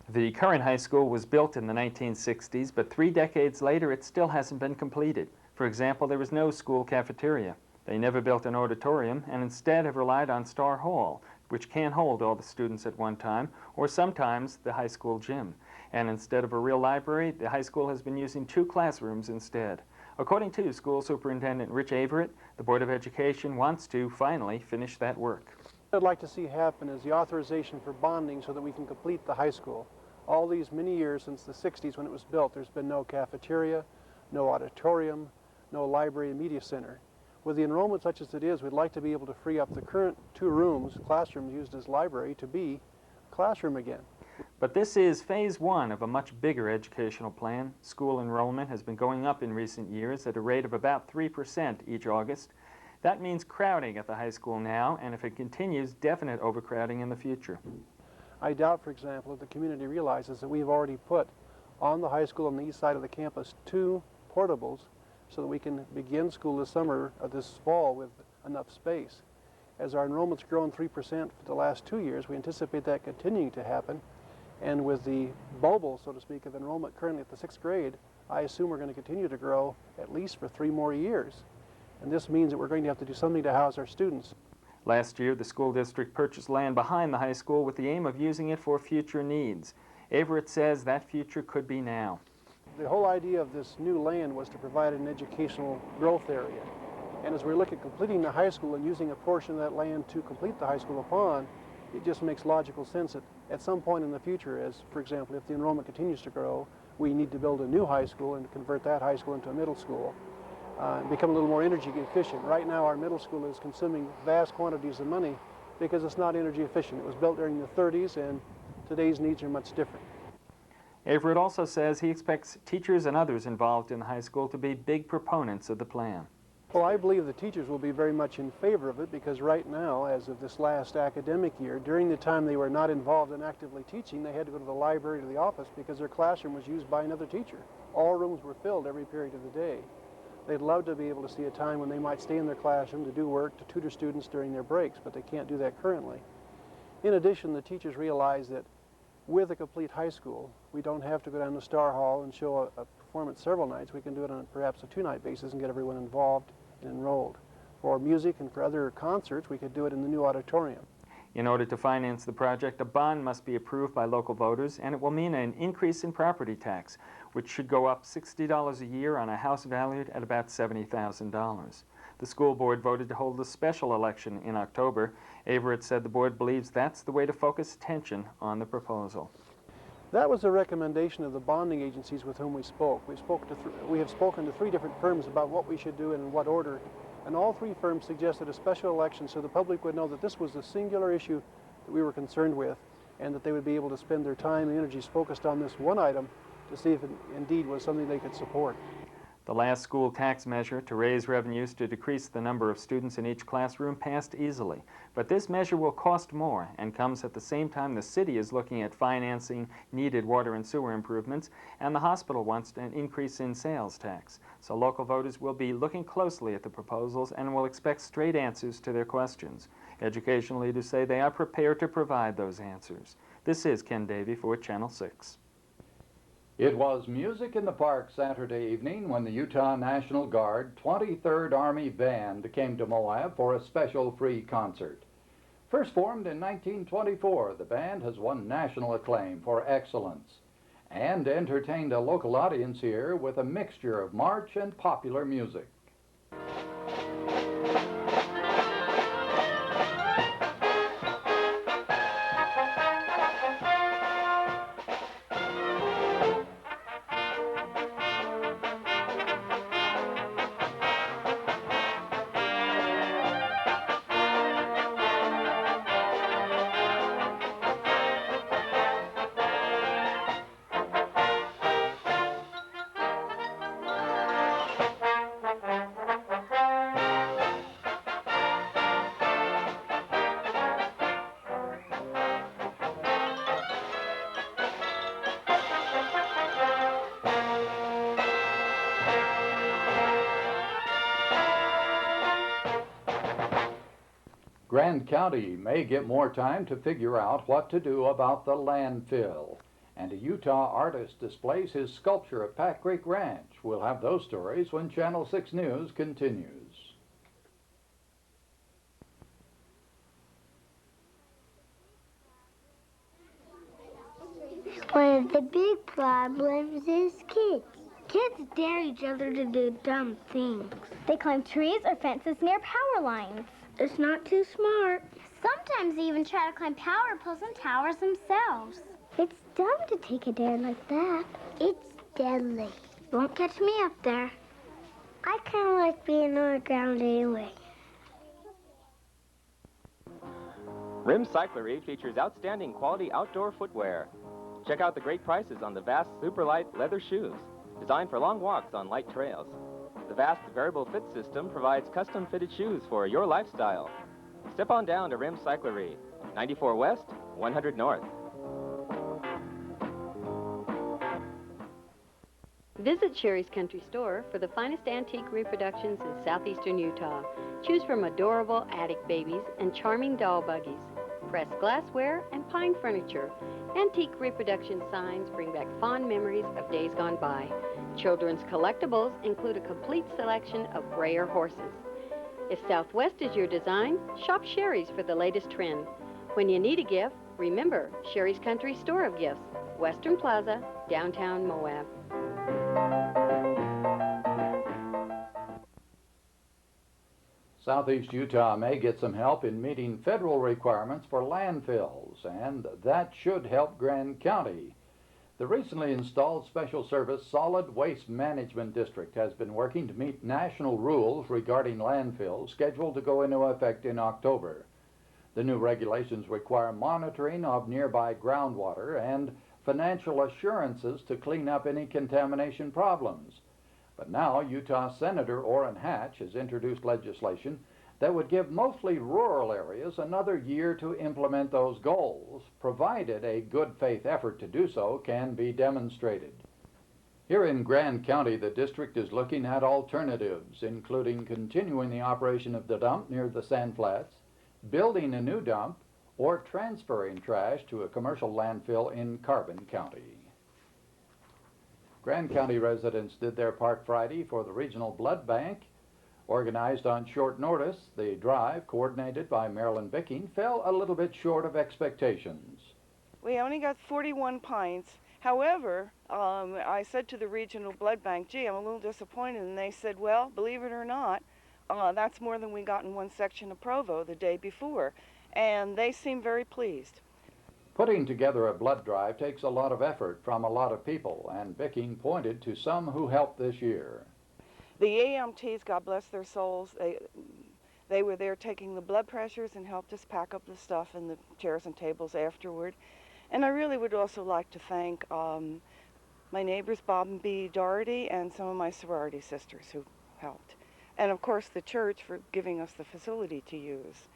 The current high school was built in the 1960s, but 3 decades later it still hasn't been completed. For example, there was no school cafeteria. They never built an auditorium and instead have relied on Starr Hall, which can't hold all the students at one time, or sometimes the high school gym. And instead of a real library, the high school has been using 2 classrooms instead. According to School Superintendent Rich Averett, the Board of Education wants to finally finish that work. What I'd like to see happen is the authorization for bonding so that we can complete the high school. All these many years since the 60s when it was built, there's been no cafeteria, no auditorium, no library and media center. With the enrollment such as it is, we'd like to be able to free up the current 2 rooms, classrooms used as library, to be a classroom again. But this is phase 1 of a much bigger educational plan. School enrollment has been going up in recent years at a rate of about 3% each August. That means crowding at the high school now, and if it continues, definite overcrowding in the future. I doubt, for example, if the community realizes that we've already put on the high school on the east side of the campus 2 portables so that we can begin school this summer or this fall with enough space. As our enrollment's grown 3% for the last 2 years, we anticipate that continuing to happen. And with the bubble, so to speak, of enrollment currently at the 6th grade, I assume we're going to continue to grow at least for 3 more years. And this means that we're going to have to do something to house our students. Last year, the school district purchased land behind the high school with the aim of using it for future needs. Averett says that future could be now. The whole idea of this new land was to provide an educational growth area. And as we look at completing the high school and using a portion of that land to complete the high school upon, it just makes logical sense that at some point in the future, as for example, if the enrollment continues to grow, we need to build a new high school and convert that high school into a middle school. And become a little more energy efficient. Right now our middle school is consuming vast quantities of money because it's not energy efficient. It was built during the 30s and today's needs are much different. Averett also says he expects teachers and others involved in the high school to be big proponents of the plan. Well, I believe the teachers will be very much in favor of it because right now, as of this last academic year, during the time they were not involved in actively teaching, they had to go to the library or the office because their classroom was used by another teacher. All rooms were filled every period of the day. They'd love to be able to see a time when they might stay in their classroom to do work, to tutor students during their breaks, but they can't do that currently. In addition, the teachers realize that with a complete high school, we don't have to go down to Starr Hall and show a performance several nights. We can do it on perhaps a 2-night basis and get everyone involved and enrolled. For music and for other concerts, we could do it in the new auditorium. In order to finance the project, a bond must be approved by local voters, and it will mean an increase in property tax, which should go up $60 a year on a house valued at about $70,000. The school board voted to hold a special election in October. Averett said the board believes that's the way to focus attention on the proposal. That was a recommendation of the bonding agencies with whom we spoke. We have spoken to 3 different firms about what we should do and in what order, and all 3 firms suggested a special election so the public would know that this was a singular issue that we were concerned with and that they would be able to spend their time and energies focused on this one item to see if it indeed was something they could support. The last school tax measure to raise revenues to decrease the number of students in each classroom passed easily. But this measure will cost more and comes at the same time the city is looking at financing needed water and sewer improvements, and the hospital wants an increase in sales tax. So local voters will be looking closely at the proposals and will expect straight answers to their questions. Education leaders say they are prepared to provide those answers. This is Ken Davey for Channel 6. It was music in the park Saturday evening when the Utah National Guard 23rd Army Band came to Moab for a special free concert. First formed in 1924, the band has won national acclaim for excellence and entertained a local audience here with a mixture of march and popular music. Grand County may get more time to figure out what to do about the landfill. And a Utah artist displays his sculpture at Pack Creek Ranch. We'll have those stories when Channel 6 News continues. One of the big problems is kids. Kids dare each other to do dumb things. They climb trees or fences near power lines. It's not too smart. Sometimes they even try to climb power poles and towers themselves. It's dumb to take a dare like that. It's deadly. Won't catch me up there. I kind of like being on the ground anyway. Rim Cyclery features outstanding quality outdoor footwear. Check out the great prices on the Vast Superlight leather shoes, designed for long walks on light trails. The Vast Variable Fit system provides custom-fitted shoes for your lifestyle. Step on down to Rim Cyclery, 94 West, 100 North. Visit Sherry's Country Store for the finest antique reproductions in southeastern Utah. Choose from adorable attic babies and charming doll buggies, pressed glassware, and pine furniture. Antique reproduction signs bring back fond memories of days gone by. Children's collectibles include a complete selection of brayer horses. If Southwest is your design, shop Sherry's for the latest trend. When you need a gift, remember Sherry's Country Store of Gifts, Western Plaza, downtown Moab. Southeast Utah may get some help in meeting federal requirements for landfills, and that should help Grand County. The recently installed Special Service Solid Waste Management District has been working to meet national rules regarding landfills scheduled to go into effect in October. The new regulations require monitoring of nearby groundwater and financial assurances to clean up any contamination problems. But now Utah Senator Orrin Hatch has introduced legislation that would give mostly rural areas another year to implement those goals, provided a good faith effort to do so can be demonstrated. Here in Grand County, the district is looking at alternatives, including continuing the operation of the dump near the Sand Flats, building a new dump, or transferring trash to a commercial landfill in Carbon County. Grand County residents did their part Friday for the Regional Blood Bank. Organized on short notice, the drive, coordinated by Marilyn Vicking, fell a little bit short of expectations. We only got 41 pints. However, I said to the Regional Blood Bank, gee, I'm a little disappointed. And they said, well, believe it or not, that's more than we got in one section of Provo the day before. And they seem very pleased. Putting together a blood drive takes a lot of effort from a lot of people, and Vicking pointed to some who helped this year. The EMTs, God bless their souls, they were there taking the blood pressures and helped us pack up the stuff in the chairs and tables afterward. And I really would also like to thank my neighbors, Bob and Bee Doherty, and some of my sorority sisters who helped. And of course the church for giving us the facility to use.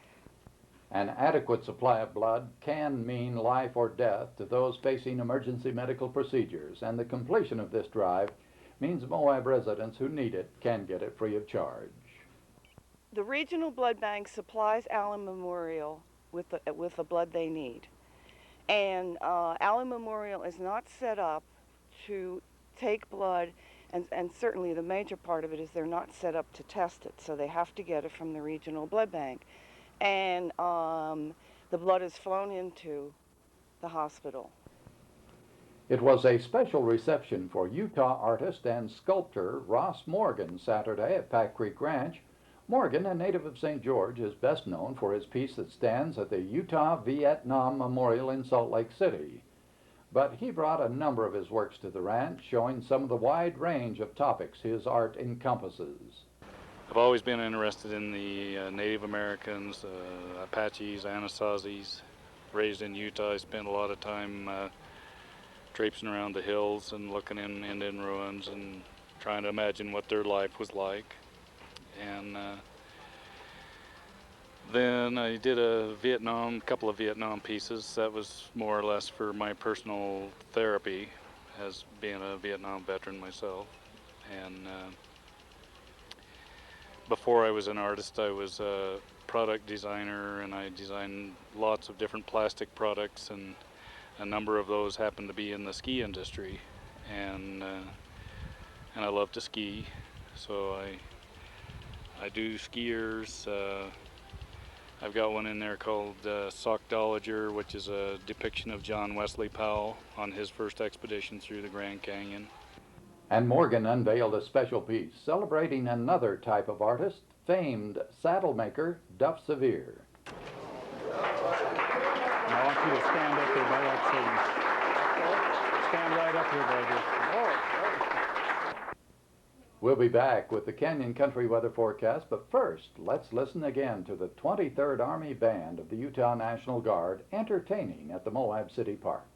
An adequate supply of blood can mean life or death to those facing emergency medical procedures, and the completion of this drive means Moab residents who need it can get it free of charge. The Regional Blood Bank supplies Allen Memorial with the blood they need. And Allen Memorial is not set up to take blood, and certainly the major part of it is they're not set up to test it, so they have to get it from the Regional Blood Bank. And the blood is flown into the hospital. It was a special reception for Utah artist and sculptor Ross Morgan Saturday at Pack Creek Ranch. Morgan, a native of St. George, is best known for his piece that stands at the Utah-Vietnam Memorial in Salt Lake City. But he brought a number of his works to the ranch, showing some of the wide range of topics his art encompasses. I've always been interested in the Native Americans, Apaches, Anasazis. Raised in Utah, I spent a lot of time traipsing around the hills and looking in Indian ruins and trying to imagine what their life was like. And then I did a couple of Vietnam pieces. That was more or less for my personal therapy as being a Vietnam veteran myself. And before I was an artist, I was a product designer, and I designed lots of different plastic products, and a number of those happen to be in the ski industry. And I love to ski, so I do skiers. I've got one in there called Sockdolager, which is a depiction of John Wesley Powell on his first expedition through the Grand Canyon. And Morgan unveiled a special piece celebrating another type of artist, famed saddle maker Duff Sevier. I want you to stand up here by that scene. Stand right up here, baby. We'll be back with the Canyon Country weather forecast, but first, let's listen again to the 23rd Army Band of the Utah National Guard entertaining at the Moab City Park.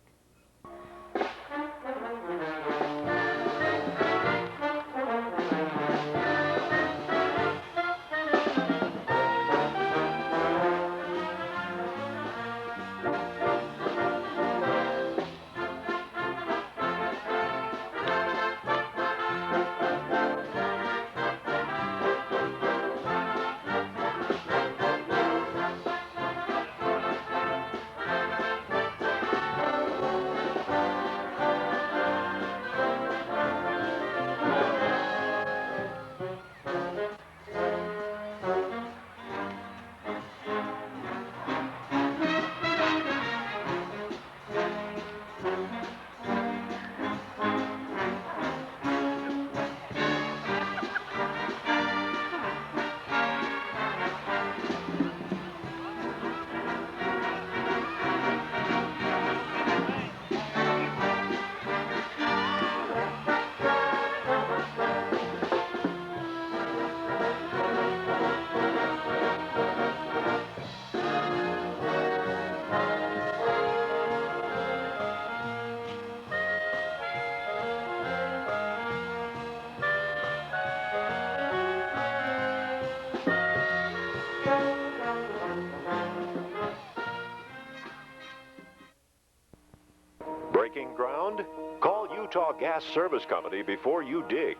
Breaking ground? Call Utah Gas Service Company before you dig.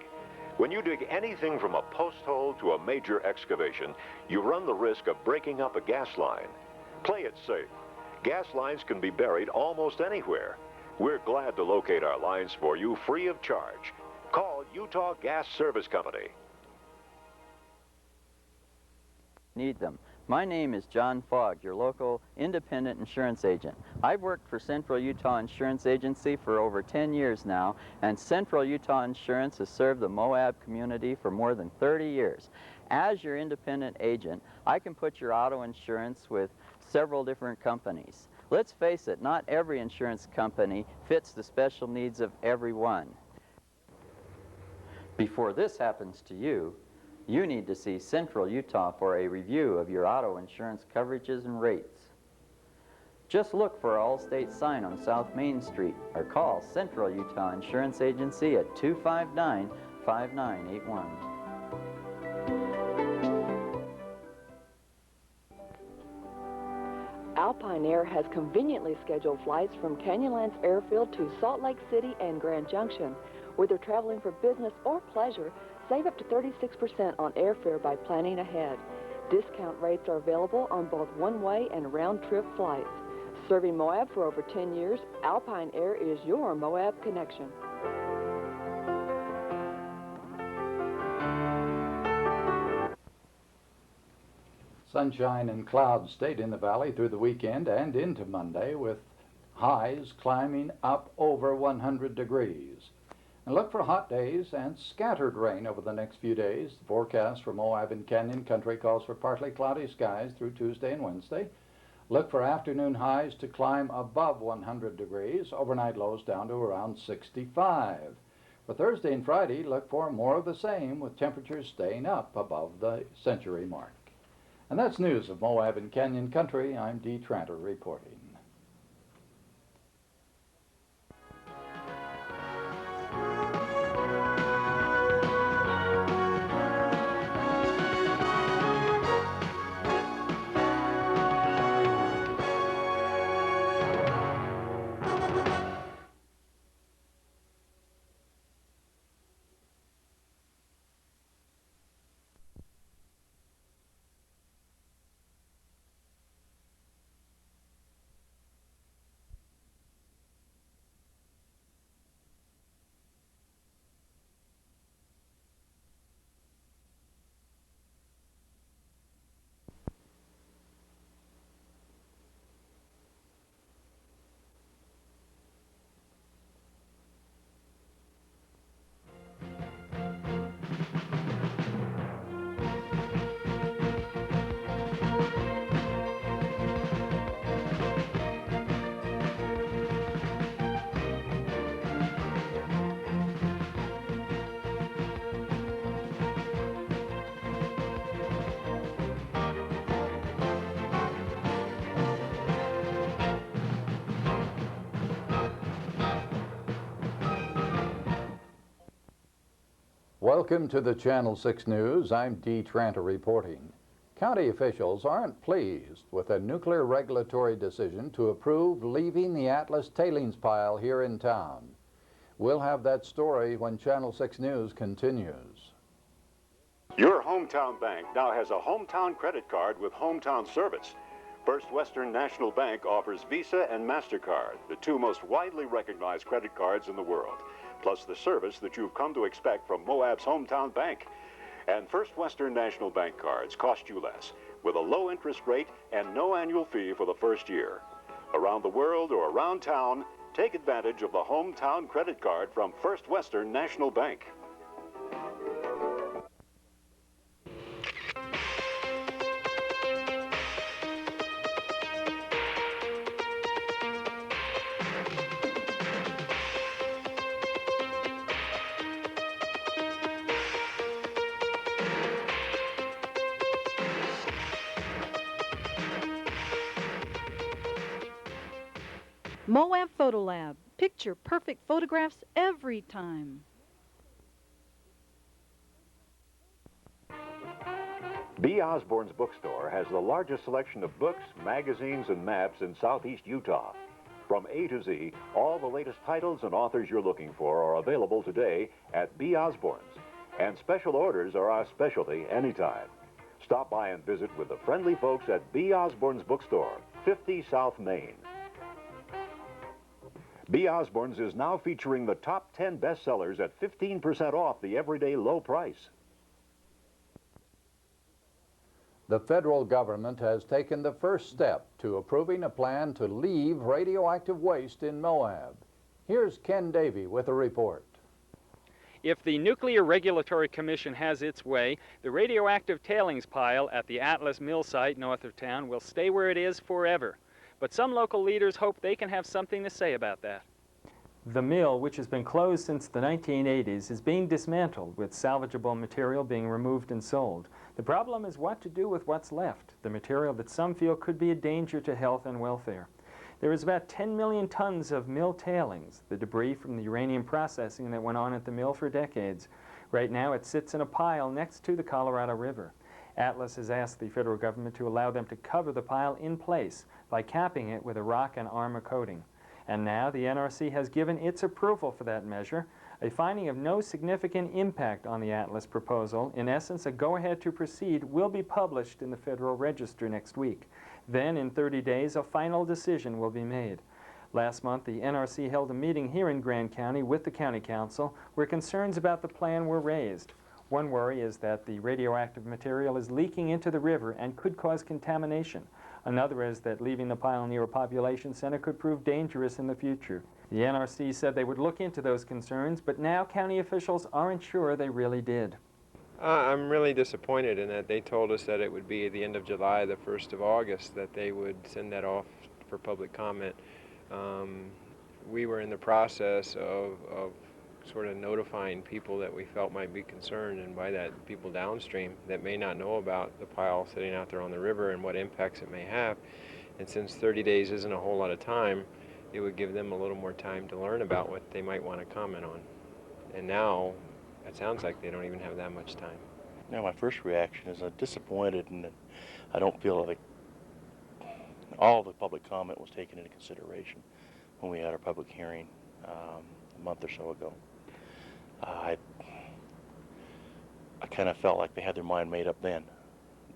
When you dig anything from a post hole to a major excavation, you run the risk of breaking up a gas line. Play it safe. Gas lines can be buried almost anywhere. We're glad to locate our lines for you free of charge. Call Utah Gas Service Company. Need them. My name is John Fogg, your local independent insurance agent. I've worked for Central Utah Insurance Agency for over 10 years now, and Central Utah Insurance has served the Moab community for more than 30 years. As your independent agent, I can put your auto insurance with several different companies. Let's face it, not every insurance company fits the special needs of everyone. Before this happens to you, you need to see Central Utah for a review of your auto insurance coverages and rates. Just look for our Allstate sign on South Main Street or call Central Utah Insurance Agency at 259-5981. Alpine Air has conveniently scheduled flights from Canyonlands Airfield to Salt Lake City and Grand Junction. Whether traveling for business or pleasure, save up to 36% on airfare by planning ahead. Discount rates are available on both one-way and round-trip flights. Serving Moab for over 10 years, Alpine Air is your Moab connection. Sunshine and clouds stayed in the valley through the weekend and into Monday, with highs climbing up over 100 degrees. And look for hot days and scattered rain over the next few days. The forecast for Moab and Canyon Country calls for partly cloudy skies through Tuesday and Wednesday. Look for afternoon highs to climb above 100 degrees, overnight lows down to around 65. For Thursday and Friday, look for more of the same, with temperatures staying up above the century mark. And that's news of Moab and Canyon Country. I'm Dee Tranter reporting. Welcome to the Channel 6 News. I'm Dee Tranter reporting. County officials aren't pleased with a nuclear regulatory decision to approve leaving the Atlas tailings pile here in town. We'll have that story when Channel 6 News continues. Your hometown bank now has a hometown credit card with hometown service. First Western National Bank offers Visa and MasterCard, the two most widely recognized credit cards in the world, plus the service that you've come to expect from Moab's hometown bank. And First Western National Bank cards cost you less, with a low interest rate and no annual fee for the first year. Around the world or around town, take advantage of the hometown credit card from First Western National Bank. Moab Photo Lab. Picture perfect photographs every time. B. Osborne's bookstore has the largest selection of books, magazines, and maps in southeast Utah. From A to Z, all the latest titles and authors you're looking for are available today at B. Osborne's. And special orders are our specialty anytime. Stop by and visit with the friendly folks at B. Osborne's bookstore, 50 South Main. B. Osborne's is now featuring the top 10 bestsellers at 15% off the everyday low price. The federal government has taken the first step to approving a plan to leave radioactive waste in Moab. Here's Ken Davey with a report. If the Nuclear Regulatory Commission has its way, the radioactive tailings pile at the Atlas mill site north of town will stay where it is forever. But some local leaders hope they can have something to say about that. The mill, which has been closed since the 1980s, is being dismantled, with salvageable material being removed and sold. The problem is what to do with what's left, the material that some feel could be a danger to health and welfare. There is about 10 million tons of mill tailings, the debris from the uranium processing that went on at the mill for decades. Right now it sits in a pile next to the Colorado River. Atlas has asked the federal government to allow them to cover the pile in place by capping it with a rock and armor coating. And now the NRC has given its approval for that measure, a finding of no significant impact on the Atlas proposal. In essence, a go-ahead to proceed will be published in the Federal Register next week. Then, in 30 days, a final decision will be made. Last month, the NRC held a meeting here in Grand County with the County Council where concerns about the plan were raised. One worry is that the radioactive material is leaking into the river and could cause contamination. Another is that leaving the pile near a population center could prove dangerous in the future. The NRC said they would look into those concerns, but now county officials aren't sure they really did. I'm really disappointed in that they told us that it would be at the end of July, the 1st of August, that they would send that off for public comment. We were in the process of sort of notifying people that we felt might be concerned, and by that people downstream that may not know about the pile sitting out there on the river and what impacts it may have. And since 30 days isn't a whole lot of time, it would give them a little more time to learn about what they might want to comment on. And now it sounds like they don't even have that much time. Now, my first reaction is I'm disappointed, and I don't feel like all the public comment was taken into consideration when we had our public hearing a month or so ago. I kind of felt like they had their mind made up then,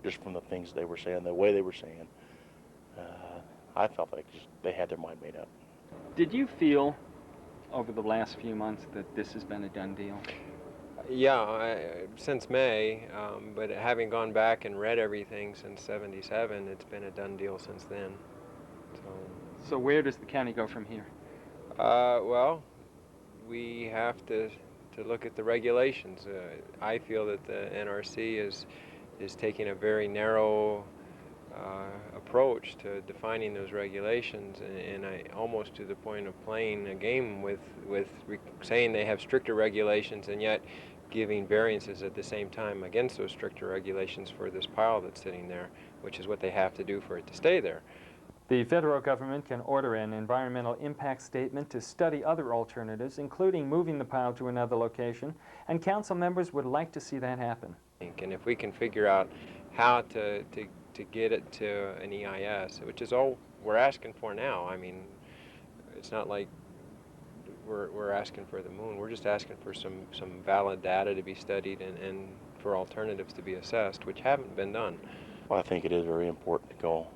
just from the things they were saying, the way they were saying. I felt like they had their mind made up. Did you feel over the last few months that this has been a done deal? Yeah, since May, but having gone back and read everything since '77, it's been a done deal since then. So where does the county go from here? Well, we have to look at the regulations. I feel that the NRC is taking a very narrow approach to defining those regulations, and I almost to the point of playing a game with saying they have stricter regulations and yet giving variances at the same time against those stricter regulations for this pile that's sitting there, which is what they have to do for it to stay there. The federal government can order an environmental impact statement to study other alternatives, including moving the pile to another location, and council members would like to see that happen. And if we can figure out how to get it to an EIS, which is all we're asking for now. I mean, it's not like we're asking for the moon. We're just asking for some valid data to be studied and for alternatives to be assessed, which haven't been done. Well, I think it is very important to go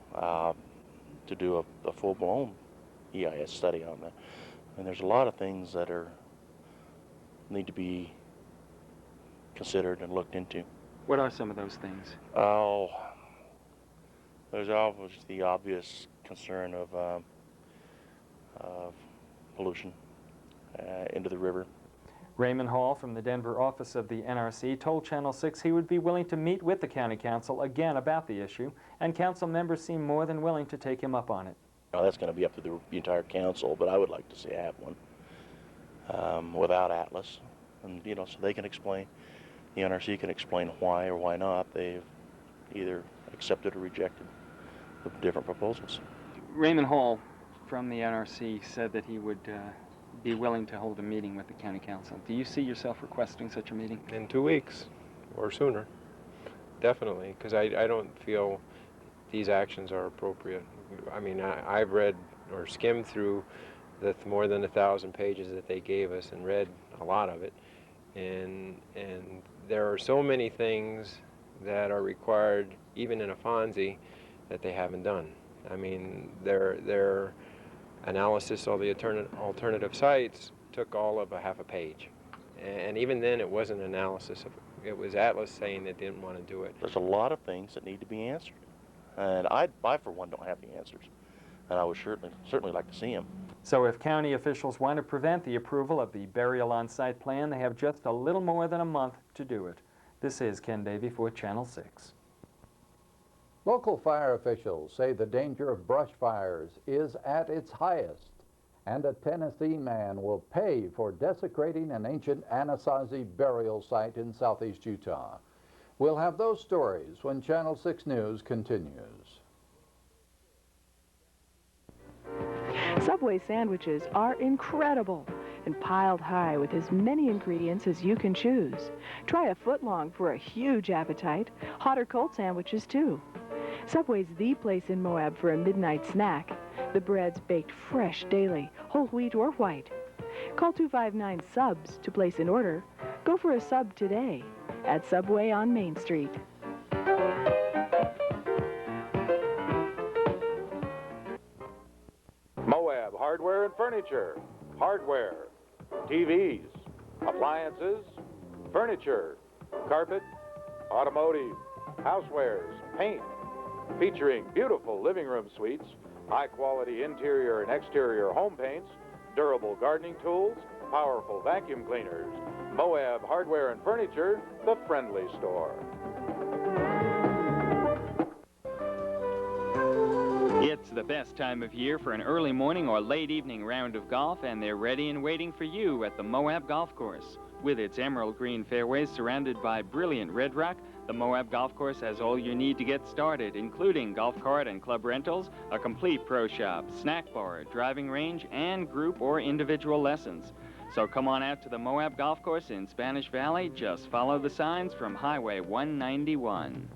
to do a full-blown EIS study on that. And there's a lot of things that need to be considered and looked into. What are some of those things? Oh, there's always the obvious concern of pollution into the river. Raymond Hall from the Denver office of the NRC told Channel 6 he would be willing to meet with the county council again about the issue, and council members seem more than willing to take him up on it. Now, that's going to be up to the entire council, but I would like to see have one without Atlas, and so they can explain. The NRC can explain why or why not they've either accepted or rejected the different proposals. Raymond Hall from the NRC said that he would be willing to hold a meeting with the county council. Do you see yourself requesting such a meeting? In 2 weeks or sooner, definitely, because I don't feel these actions are appropriate. I mean, I've read or skimmed through the more than 1,000 pages that they gave us and read a lot of it, and there are so many things that are required, even in a FONSI, that they haven't done. I mean, their analysis of the alternative sites took all of a half a page. And even then, it wasn't analysis. It was Atlas saying they didn't want to do it. There's a lot of things that need to be answered. And I, for one, don't have the answers. And I would certainly like to see them. So if county officials want to prevent the approval of the burial on-site plan, they have just a little more than a month to do it. This is Ken Davey for Channel 6. Local fire officials say the danger of brush fires is at its highest, and a Tennessee man will pay for desecrating an ancient Anasazi burial site in southeast Utah. We'll have those stories when Channel 6 News continues. Subway sandwiches are incredible and piled high with as many ingredients as you can choose. Try a foot-long for a huge appetite. Hot or cold sandwiches, too. Subway's the place in Moab for a midnight snack. The bread's baked fresh daily, whole wheat or white. Call 259-SUBS to place an order. Go for a sub today at Subway on Main Street. Moab Hardware and Furniture. Hardware, TVs, appliances, furniture, carpet, automotive, housewares, paint, featuring beautiful living room suites, high-quality interior and exterior home paints, durable gardening tools, powerful vacuum cleaners. Moab Hardware and Furniture, the friendly store. It's the best time of year for an early morning or late evening round of golf, and they're ready and waiting for you at the Moab Golf Course. With its emerald green fairways surrounded by brilliant red rock, the Moab Golf Course has all you need to get started, including golf cart and club rentals, a complete pro shop, snack bar, driving range, and group or individual lessons. So come on out to the Moab Golf Course in Spanish Valley. Just follow the signs from Highway 191.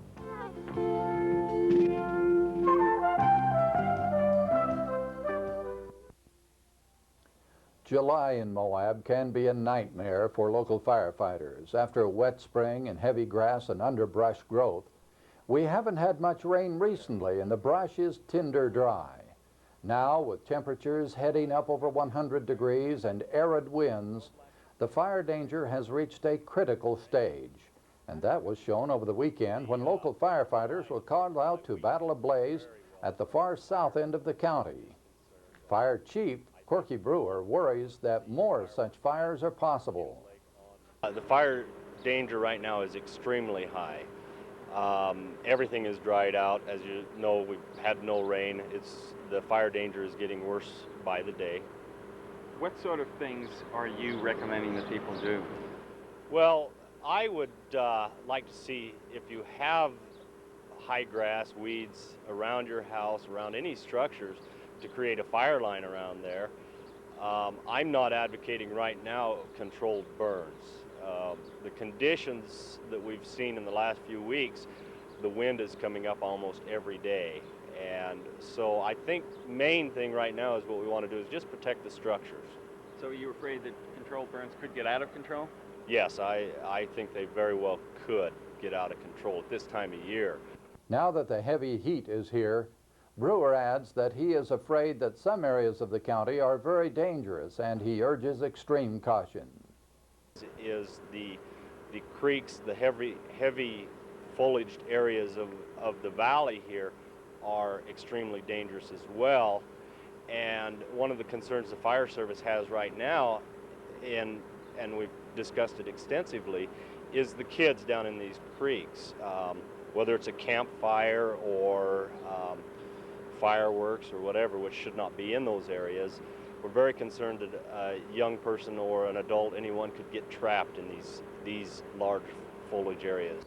July in Moab can be a nightmare for local firefighters. After a wet spring and heavy grass and underbrush growth, we haven't had much rain recently and the brush is tinder dry. Now, with temperatures heading up over 100 degrees and arid winds, the fire danger has reached a critical stage. And that was shown over the weekend when local firefighters were called out to battle a blaze at the far south end of the county. Fire Chief Corky Brewer worries that more such fires are possible. The fire danger right now is extremely high. Everything is dried out. As you know, we've had no rain. The fire danger is getting worse by the day. What sort of things are you recommending that people do? Well, I would like to see, if you have high grass, weeds around your house, around any structures to create a fire line around there. I'm not advocating right now controlled burns. The conditions that we've seen in the last few weeks, the wind is coming up almost every day. And so I think main thing right now is what we want to do is just protect the structures. So are you afraid that controlled burns could get out of control? Yes, I think they very well could get out of control at this time of year. Now that the heavy heat is here, Brewer adds that he is afraid that some areas of the county are very dangerous, and he urges extreme caution. Is the creeks, the heavy foliaged areas of the valley here are extremely dangerous as well. And one of the concerns the fire service has right now, and we've discussed it extensively, is the kids down in these creeks. Whether it's a campfire or fireworks or whatever, which should not be in those areas. We're very concerned that a young person or an adult, anyone could get trapped in these large foliage areas.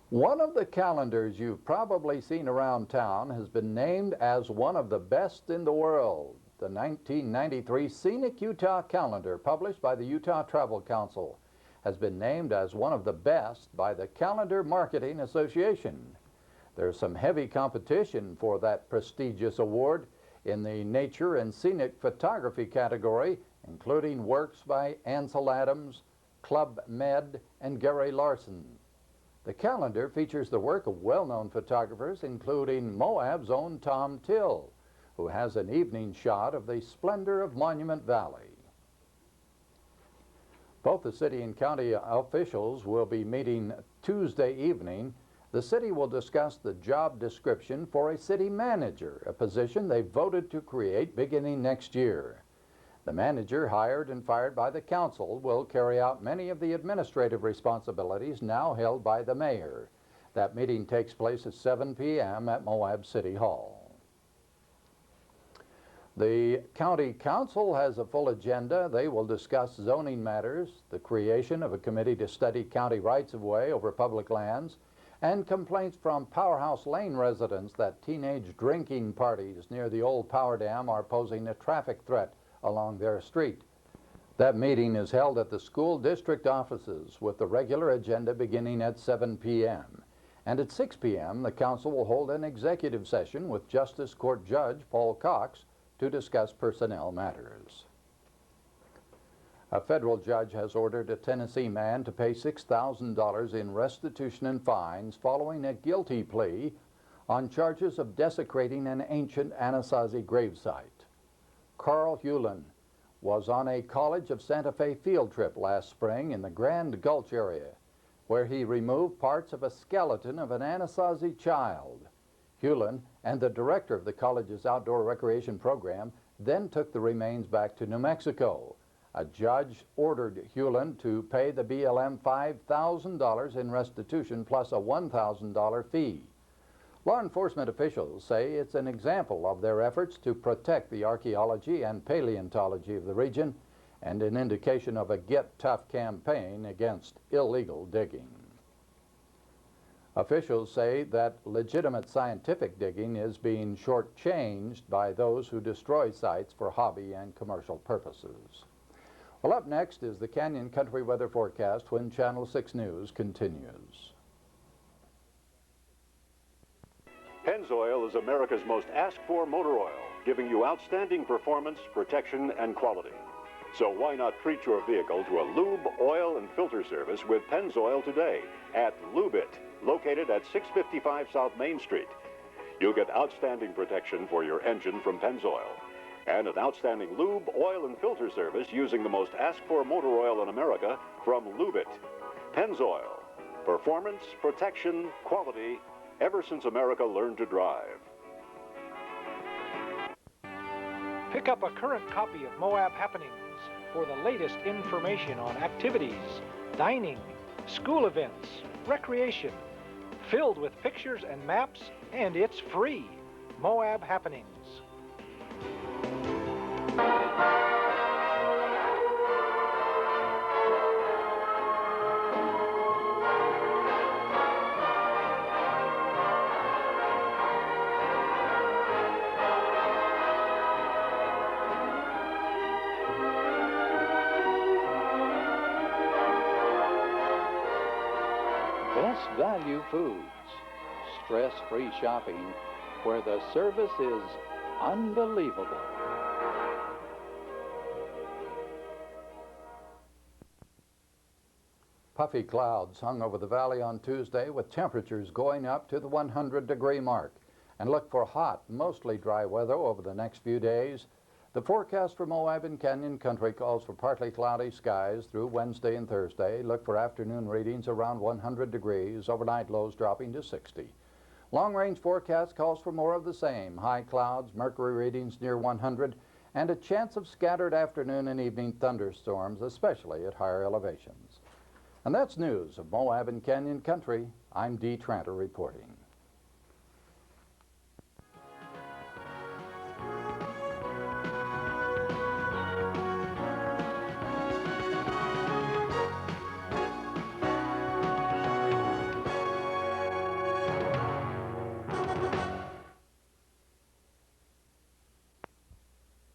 One of the calendars you've probably seen around town has been named as one of the best in the world. The 1993 Scenic Utah Calendar, published by the Utah Travel Council, has been named as one of the best by the Calendar Marketing Association. There's some heavy competition for that prestigious award in the Nature and Scenic Photography category, including works by Ansel Adams, Club Med, and Gary Larson. The calendar features the work of well-known photographers, including Moab's own Tom Till, who has an evening shot of the splendor of Monument Valley. Both the city and county officials will be meeting Tuesday evening. The city will discuss the job description for a city manager, a position they voted to create beginning next year. The manager, hired and fired by the council, will carry out many of the administrative responsibilities now held by the mayor. That meeting takes place at 7 p.m. at Moab City Hall. The county council has a full agenda. They will discuss zoning matters, the creation of a committee to study county rights-of-way over public lands, and complaints from Powerhouse Lane residents that teenage drinking parties near the old power dam are posing a traffic threat along their street. That meeting is held at the school district offices with the regular agenda beginning at 7 p.m. And at 6 p.m. the council will hold an executive session with Justice Court Judge Paul Cox to discuss personnel matters. A federal judge has ordered a Tennessee man to pay $6,000 in restitution and fines following a guilty plea on charges of desecrating an ancient Anasazi gravesite. Carl Hewlin was on a College of Santa Fe field trip last spring in the Grand Gulch area, where he removed parts of a skeleton of an Anasazi child. Hewlin and the director of the college's outdoor recreation program then took the remains back to New Mexico. A judge ordered Hewlin to pay the BLM $5,000 in restitution plus a $1,000 fee. Law enforcement officials say it's an example of their efforts to protect the archaeology and paleontology of the region and an indication of a Get Tough campaign against illegal digging. Officials say that legitimate scientific digging is being shortchanged by those who destroy sites for hobby and commercial purposes. Well, up next is the Canyon Country Weather Forecast when Channel 6 News continues. Pennzoil is America's most asked-for motor oil, giving you outstanding performance, protection, and quality. So why not treat your vehicle to a lube, oil, and filter service with Pennzoil today at Lube-It, located at 655 South Main Street. You'll get outstanding protection for your engine from Pennzoil, and an outstanding lube, oil, and filter service using the most asked-for motor oil in America from Lube-It. Pennzoil. Performance, protection, quality, ever since America learned to drive. Pick up a current copy of Moab Happenings for the latest information on activities, dining, school events, recreation, filled with pictures and maps, and it's free. Moab Happenings. Value Foods. Stress-free shopping where the service is unbelievable. Puffy clouds hung over the valley on Tuesday with temperatures going up to the 100-degree mark. And look for hot, mostly dry weather over the next few days. The forecast for Moab and Canyon Country calls for partly cloudy skies through Wednesday and Thursday. Look for afternoon readings around 100 degrees, overnight lows dropping to 60. Long-range forecast calls for more of the same. High clouds, mercury readings near 100, and a chance of scattered afternoon and evening thunderstorms, especially at higher elevations. And that's news of Moab and Canyon Country. I'm Dee Tranter reporting.